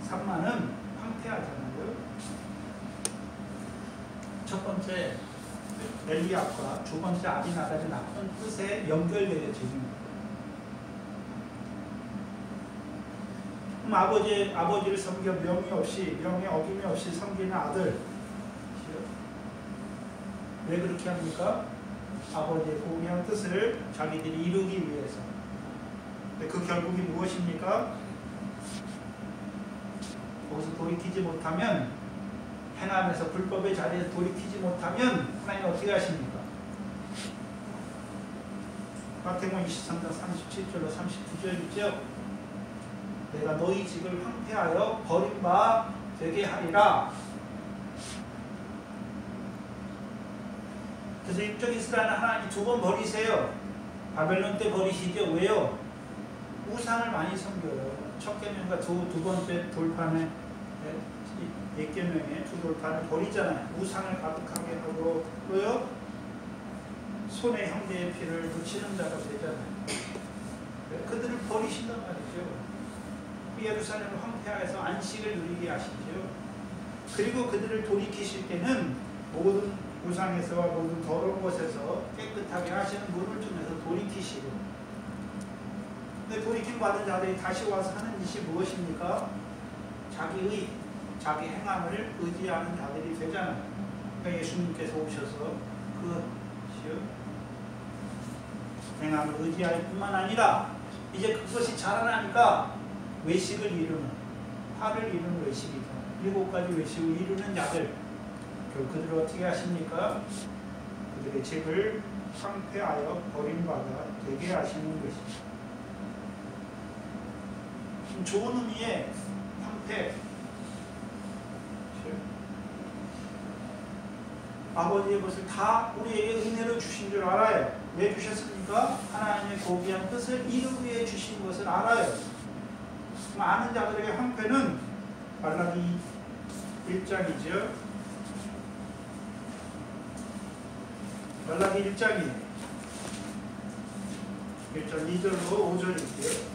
산마는 황폐하잖아요. 첫 번째 엘리압과 두 번째 아비나답이 나쁜 뜻에 연결되어지는 거예요. 그럼 아버지를 섬겨 명예 어김이 없이 섬기는 아들. 왜 그렇게 합니까? 아버지의 공의한 뜻을 자기들이 이루기 위해서. 근데 그 결국이 무엇입니까? 거기서 돌이키지 못하면, 행함에서 불법의 자리에서 돌이키지 못하면 하나님 어떻게 하십니까? 마태복음 23장 37절로 39절이죠. 내가 너희 집을 황폐하여 버린 바 되게 하리라. 그래서 입적 이스라엘은 하나님 두 번 버리세요. 바벨론 때 버리시죠. 왜요? 우상을 많이 섬겨요. 첫 계명과 두 번째 돌판에 옛계명의 두 돌판을 버리잖아요. 우상을 가득하게 하고 또요 손에 형제의 피를 묻히는 자가 되잖아요. 그들을 버리신단 말이죠. 예루살렘을 황폐하여서 안식을 누리게 하시죠. 그리고 그들을 돌이키실 때는 모든 우상에서와 모든 더러운 것에서 깨끗하게 하시는 물을 통해서 돌이키시고, 근데 돌이킴 받은 자들이 다시 와서 하는 짓이 무엇입니까? 자기 행함을 의지하는 자들이 되잖아요. 그러니까 예수님께서 오셔서 그 행함을 의지할 뿐만 아니라 이제 그것이 자라나니까 외식을 이루는, 화를 이루는 외식이죠. 7가지 외식을 이루는 자들, 그들을 어떻게 하십니까? 그들의 집을 황폐하여 버림받아 되게 하시는 것이죠. 좋은 의미의 황폐. 아버지의 것을 다 우리에게 은혜로 주신 줄 알아요. 왜 주셨습니까? 하나님의 고귀한 뜻을 이루기 위해 주신 것을 알아요. 아는 자들에게 황폐는 말라기 1장이죠. 말라기 1장이에요. 1장 2절로 5절인데요.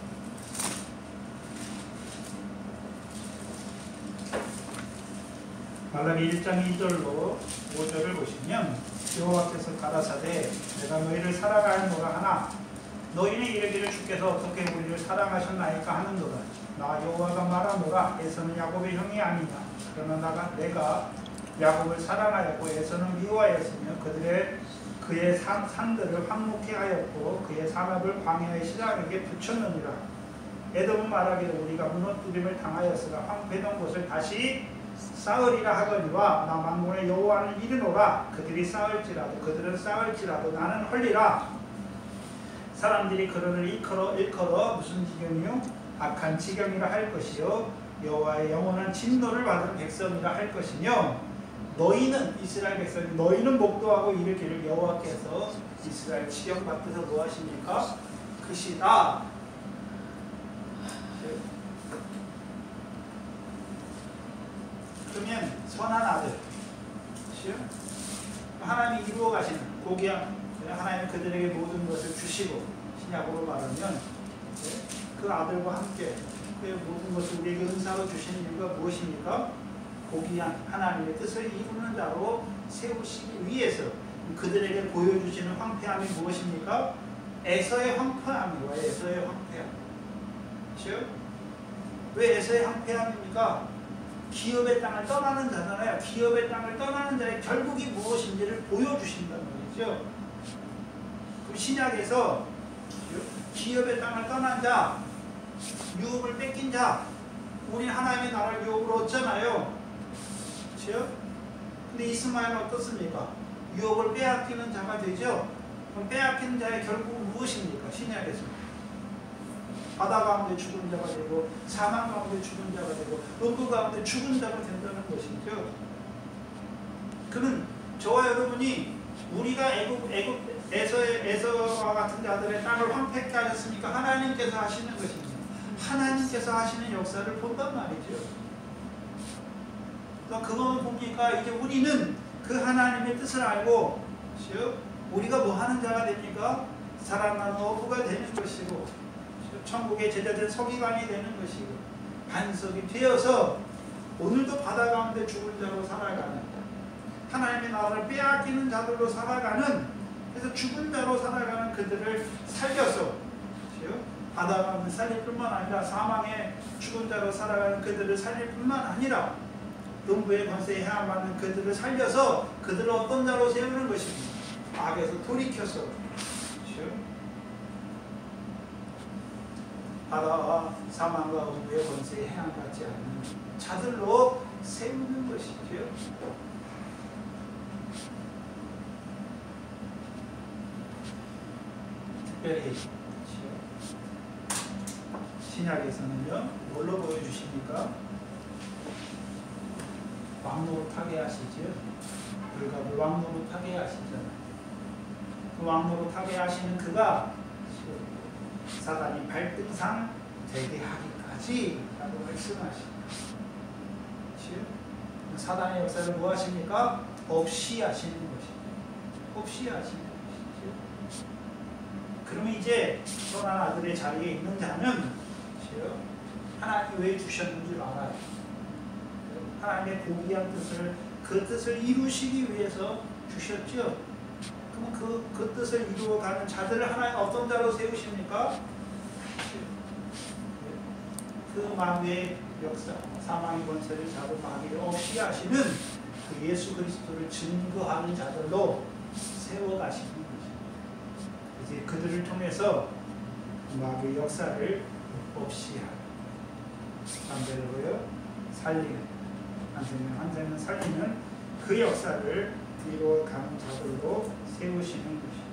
말라기 1장 2절로 5절을 보시면 여호와께서 가라사대 내가 너희를 사랑하노라 하나 너희는 이르기를 주께서 어떻게 우리를 사랑하셨나이까 하는도다. 나 여호와가 말하노라 에서는 야곱의 형이 아니냐. 그러나 내가 야곱을 사랑하였고 에서는 미워하였으며 그의 산들을 황무케 하였고 그의 산업을 광야의 시장에게 붙였느니라. 에돔은 말하기를 우리가 무너뜨림을 당하였으나 황폐된 곳을 다시 쌓으리라 하거니와 나 만군의 여호와를 이르노라. 그들은 쌓을지라도 나는 헐리라. 사람들이 그를 일컬어 무슨 지경이요? 악한 지경이라 할 것이요 여호와의 영원한 진노를 받은 백성이라 할 것이며 너희는 이스라엘 백성이 너희는 목도하고 이르기를 여호와께서 이스라엘 지경 받고서 뭐 하십니까? 그시다. 그러면 선한 아들, 하나님이 이루어 가시는 고귀한 하나님 그들에게 모든 것을 주시고 신약으로 말하면 그 아들과 함께 그 모든 것을 우리에게 은사로 주시는 이유가 무엇입니까? 고귀한 하나님의 뜻을 이루는 자로 세우시기 위해서 그들에게 보여주시는 황폐함이 무엇입니까? 에서의 황폐함이에요. 에서의 황폐함. 그렇죠? 왜 에서의 황폐함입니까? 기업의 땅을 떠나는 자잖아요. 기업의 땅을 떠나는 자의 결국이 무엇인지를 보여주신다는 말이죠. 그럼 신약에서 기업의 땅을 떠난 자, 유업을 뺏긴 자, 우리 하나님의 나라를 유업으로 얻잖아요. 그렇죠? 근데 이스마엘은 어떻습니까? 유업을 빼앗기는 자가 되죠. 그럼 빼앗기는 자의 결국은 무엇입니까? 신약에서 바다 가운데 죽은 자가 되고 사망 가운데 죽은 자가 되고 음부 가운데 죽은 자가 된다는 것이죠. 그는 저와 여러분이 우리가 에서와 같은 자들의 땅을 황폐케 하셨으니까 하나님께서 하시는 것입니다. 하나님께서 하시는 역사를 본단 말이죠. 그거는 뭡니까? 이제 우리는 그 하나님의 뜻을 알고 우리가 뭐 하는 자가 됩니까? 살아나는 어부가 되는 것이고 천국의 제자된 서기관이 되는 것이고 반석이 되어서 오늘도 바다 가운데 죽은 자로 살아가는 하나님의 나라를 빼앗기는 자들로 살아가는 그래서 죽은 자로 살아가는 그들을 살려서 바다 가운데 살릴 뿐만 아니라 사망의 죽은 자로 살아가는 그들을 살릴 뿐만 아니라 음부의 권세에 해함받는 그들을 살려서 그들을 어떤 자로 세우는 것입니다. 악에서 돌이켜서 바다와 사망과 음부의 권세에 해함받지 않는 자들로 세우는 것이죠. 특별히 신약에서는요 뭘로 보여주십니까? 왕노로 타게 하시죠. 불갑을 왕노로 타게 하시잖아요. 그 왕노로 타게 하시는 그가 사단이 발등상 되게 하기까지 라고 말씀하십니다. 사단의 역사를 뭐 하십니까? 없이 하시는 것입니다. 없이 하시는 것이죠. 그러면 이제 선한 아들의 자리에 있는 자는 하나님이 왜 주셨는지 알아요. 하나님의 고귀한 뜻을 그 뜻을 이루시기 위해서 주셨죠. 그럼 그 뜻을 이루어가는 자들을 하나님 어떤 자로 세우십니까? 그 마귀의 역사, 사망의 권세를 잡은 마귀를 없이 하시는 그 예수 그리스도를 증거하는 자들로 세워가시는 것입니다. 이제 그들을 통해서 마귀의 역사를 없이 하는 반대로요 살리는 한 생명 살리는 그 역사를 이루어가는 자들로 세우시는 것입니다.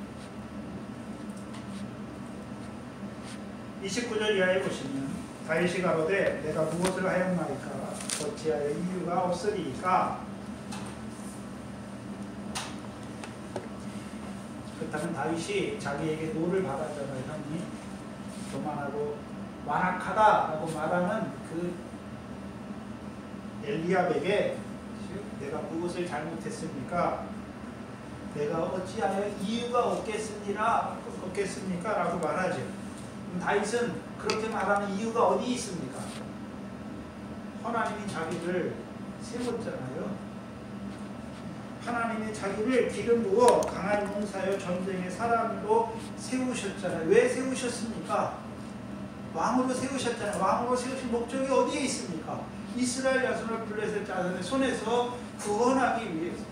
29절 이하에 보시면 다윗이 가로되 내가 무엇을 하였나이까 어찌하여 이유가 없으리까. 그렇다면 다윗이 자기에게 노를 받았잖아요. 형이 교만하고 완악하다라고 말하는 그 엘리압에게 내가 무엇을 잘못했습니까? 내가 어찌하여 이유가 없겠습니까? 라고 말하죠. 다윗은 그렇게 말하는 이유가 어디 있습니까? 하나님이 자기를 세웠잖아요. 하나님이 자기를 기름 부어 강한 용사여 전쟁의 사람으로 세우셨잖아요. 왜 세우셨습니까? 왕으로 세우셨잖아요. 왕으로 세우신 목적이 어디에 있습니까? 이스라엘 자손을 블레셋 자손의 손에서 구원하기 위해서.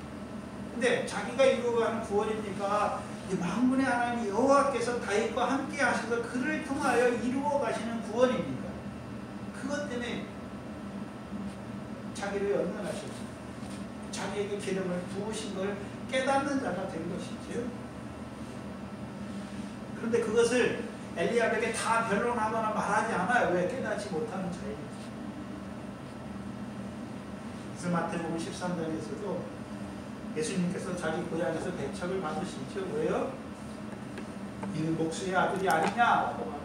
근데 자기가 이루어가는 구원입니까? 만군의 하나님 여호와께서 다윗과 함께 하셔서 그를 통하여 이루어 가시는 구원입니까? 그것 때문에 자기를 연단하셨습니다. 자기에게 기름을 부으신 걸 깨닫는 자가 된 것이죠. 그런데 그것을 엘리압에게 다 변론하거나 말하지 않아요. 왜? 깨닫지 못하는 자에게. 그래서 마태복음 13장에서도 예수님께서 자기 고향에서 배척을 받으시죠. 왜요? 이는 목수의 아들이 아니냐라고 말해요.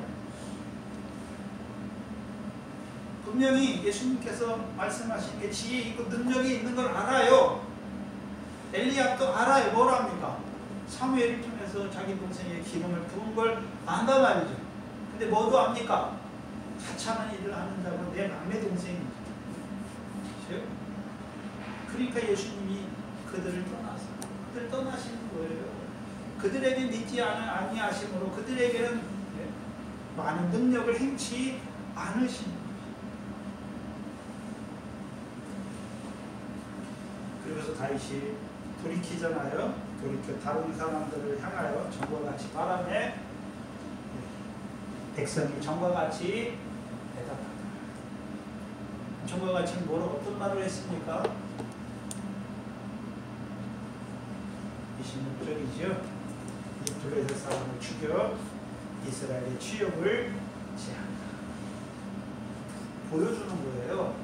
분명히 예수님께서 말씀하신 게 지혜 있고 능력이 있는 걸 알아요. 엘리압도 알아요. 뭘 합니까? 사무엘을 통해서 자기 동생의 기름을 부은 걸 안단 말이죠. 근데 뭐도 압니까? 하찮은 일을 하는 자가 내 막내 동생이죠. 그러니까 예수님이 그들을 떠나시는 거예요. 그들에게 믿지 아니하심으로 그들에게는 많은 능력을 행치 않으신 거예요. 그래서 다윗이 돌이키잖아요. 돌이켜 다른 사람들을 향하여 전과 같이 말하며 백성이 전과 같이 대답한다. 전과 같이 어떤 말을 했습니까? 26절이죠. 이 블레셋 사람을 죽여 이스라엘의 취욕을 제한다. 보여주는 거예요.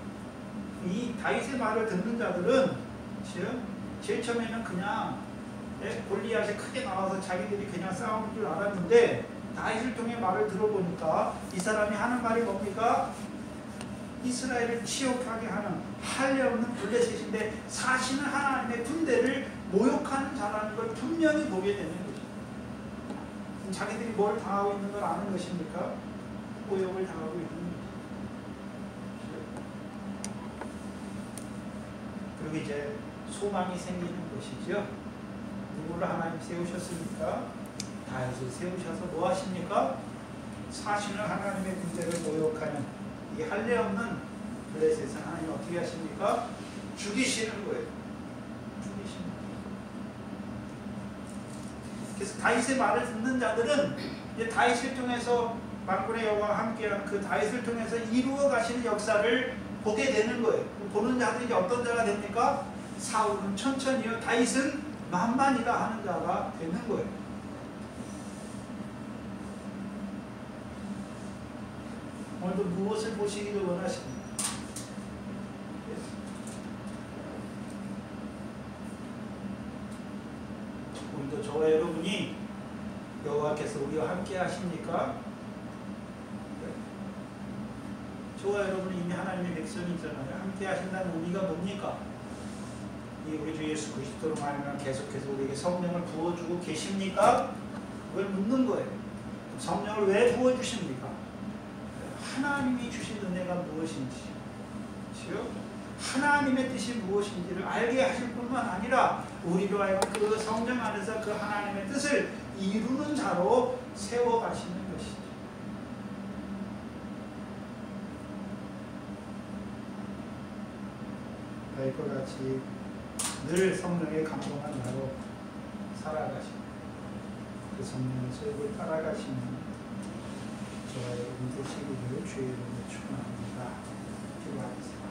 이 다윗의 말을 듣는 자들은 제일 처음에는 그냥 골리앗이 크게 나와서 자기들이 그냥 싸우는 줄 알았는데 다윗을 통해 말을 들어보니까 이 사람이 하는 말이 뭡니까? 이스라엘을 치욕하게 하는 할례 없는 블레셋인데 사실은 하나님의 군대를 모욕하는 자라는 걸 분명히 보게 되는 거죠. 자기들이 뭘 당하고 있는 걸 아는 것입니까? 모욕을 당하고 있는 거죠. 그리고 이제 소망이 생기는 것이죠. 누구를 하나님 세우셨습니까? 다윗을 세우셔서 뭐 하십니까? 사실은 하나님의 군대를 모욕하는 이 할례 없는 블레셋은 하나님 어떻게 하십니까? 죽이시는 거예요. 죽이시는 거예요. 그래서 다윗의 말을 듣는 자들은 이제 다윗을 통해서 만군의 여호와와 함께하는 그 다윗을 통해서 이루어 가시는 역사를 보게 되는 거예요. 보는 자들이 어떤 자가 됩니까? 사울은 천천히요, 다윗은 만만이라 하는 자가 되는 거예요. 오늘도 무엇을 보시기를 원하십니까? 오늘도 저와 여러분이 여호와께서 우리와 함께 하십니까? 저와 여러분은 이미 하나님의 백성이잖아요. 함께 하신다는 의미가 뭡니까? 이 우리 주 예수 그리스도로 말미암아 계속해서 우리에게 성령을 부어주고 계십니까? 그걸 묻는 거예요. 성령을 왜 부어주십니까? 하나님이 주신 은혜가 무엇인지, 하나님의 뜻이 무엇인지를 알게 하실 뿐만 아니라 우리로 하여금 그 성령 안에서 그 하나님의 뜻을 이루는 자로 세워가시는 것이죠. 다윗과 같이 늘 성령에 감동한 자로 살아가시고 그 성령의 소욕을 따라가시는 저와 여러분 되시기를 주의 이름으로 축원합니다. 기도하겠습니다.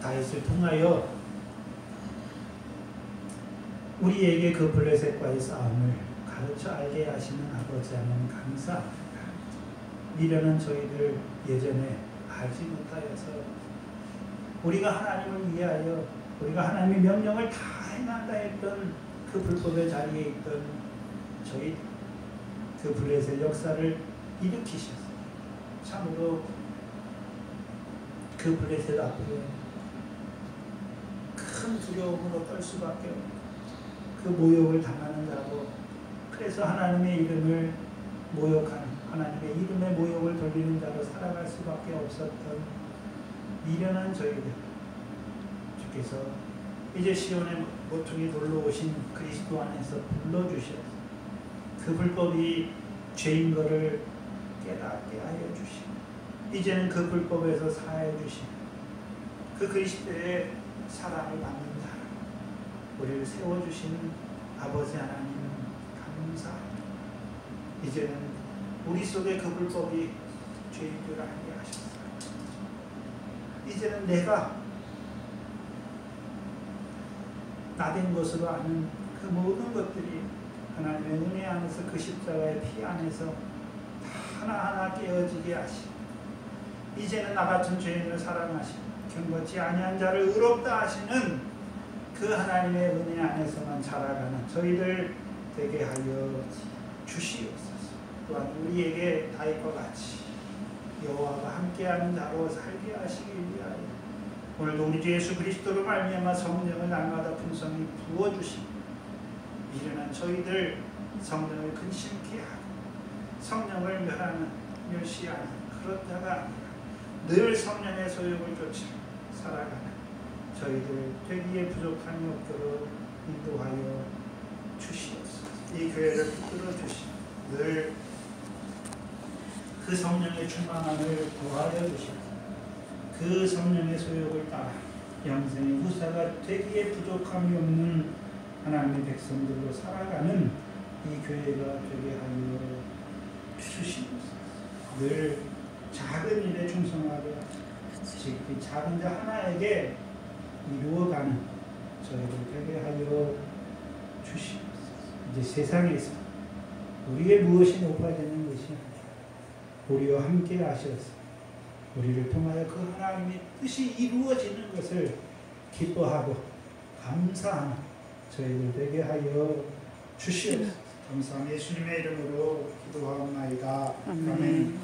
다윗을 통하여 우리에게 그 블레셋과의 싸움을 가르쳐 알게 하시는 아버지 하나님 감사합니다. 미련한 저희들 예전에 알지 못하여서 우리가 하나님을 위하여 우리가 하나님의 명령을 다 행한다 했던 그 불법의 자리에 있던 저희 그 블레셋 역사를 일으키셨어요. 참으로 그 블레셋 앞에 큰 두려움으로 떨 수밖에 없고 그 모욕을 당하는 자고 그래서 하나님의 이름을 모욕하는 하나님의 이름의 모욕을 돌리는 자로 살아갈 수밖에 없었던 미련한 저희들 주께서 이제 시온의 모퉁이 돌로 오신 그리스도 안에서 불러주셔서 그 불법이 죄인 것을 깨닫게 하여 주시고 이제는 그 불법에서 사하여 주시고 그 그리스도의 사랑을 받는 자로 우리를 세워주시는 아버지 하나님 감사합니다. 이제는 우리 속에 그 불법이 죄인들을 알게 하셨어요. 이제는 내가 나된 것으로 아는 그 모든 것들이 하나님의 은혜 안에서 그 십자가의 피 안에서 하나하나 깨어지게 하시고 이제는 나 같은 죄인을 사랑하시고 경건치 아니한 자를 의롭다 하시는 그 하나님의 은혜 안에서만 자라가는 저희들 되게 하여 주시옵소서. 또한 우리에게 다윗과 같이 여호와가 함께하는 자로 살게 하시기 위하여 오늘도 우리 주 예수 그리스도로 말미암아 성령을 날마다 풍성히 부어주시고 미련한 저희들 성령을 근심케 하고 성령을 멸시하는 그런 자가 아니라 늘 성령의 소욕을 쫓아 살아가는 저희들 되기에 부족함이 없도록 인도하여 주시옵소서. 이 교회를 붙들어 주시고 늘 그 성령의 충만함을 구하여 주시고 그 성령의 소욕을 따라 영생의 후사가 되기에 부족함이 없는 하나님의 백성들로 살아가는 이 교회가 되게 하여 주시옵소서. 늘 작은 일에 충성하고 즉 이 작은 자 하나에게 이루어가는 저희들 되게 하여 주시옵소서. 이제 세상에서 우리의 무엇이 높아지는 것이 아니라 우리와 함께 하셔서 우리를 통하여 그 하나님의 뜻이 이루어지는 것을 기뻐하고 감사하는 저희들 되게 하여 주시옵소서. 감사함 예수님의 이름으로 기도하옵나이다. 아멘.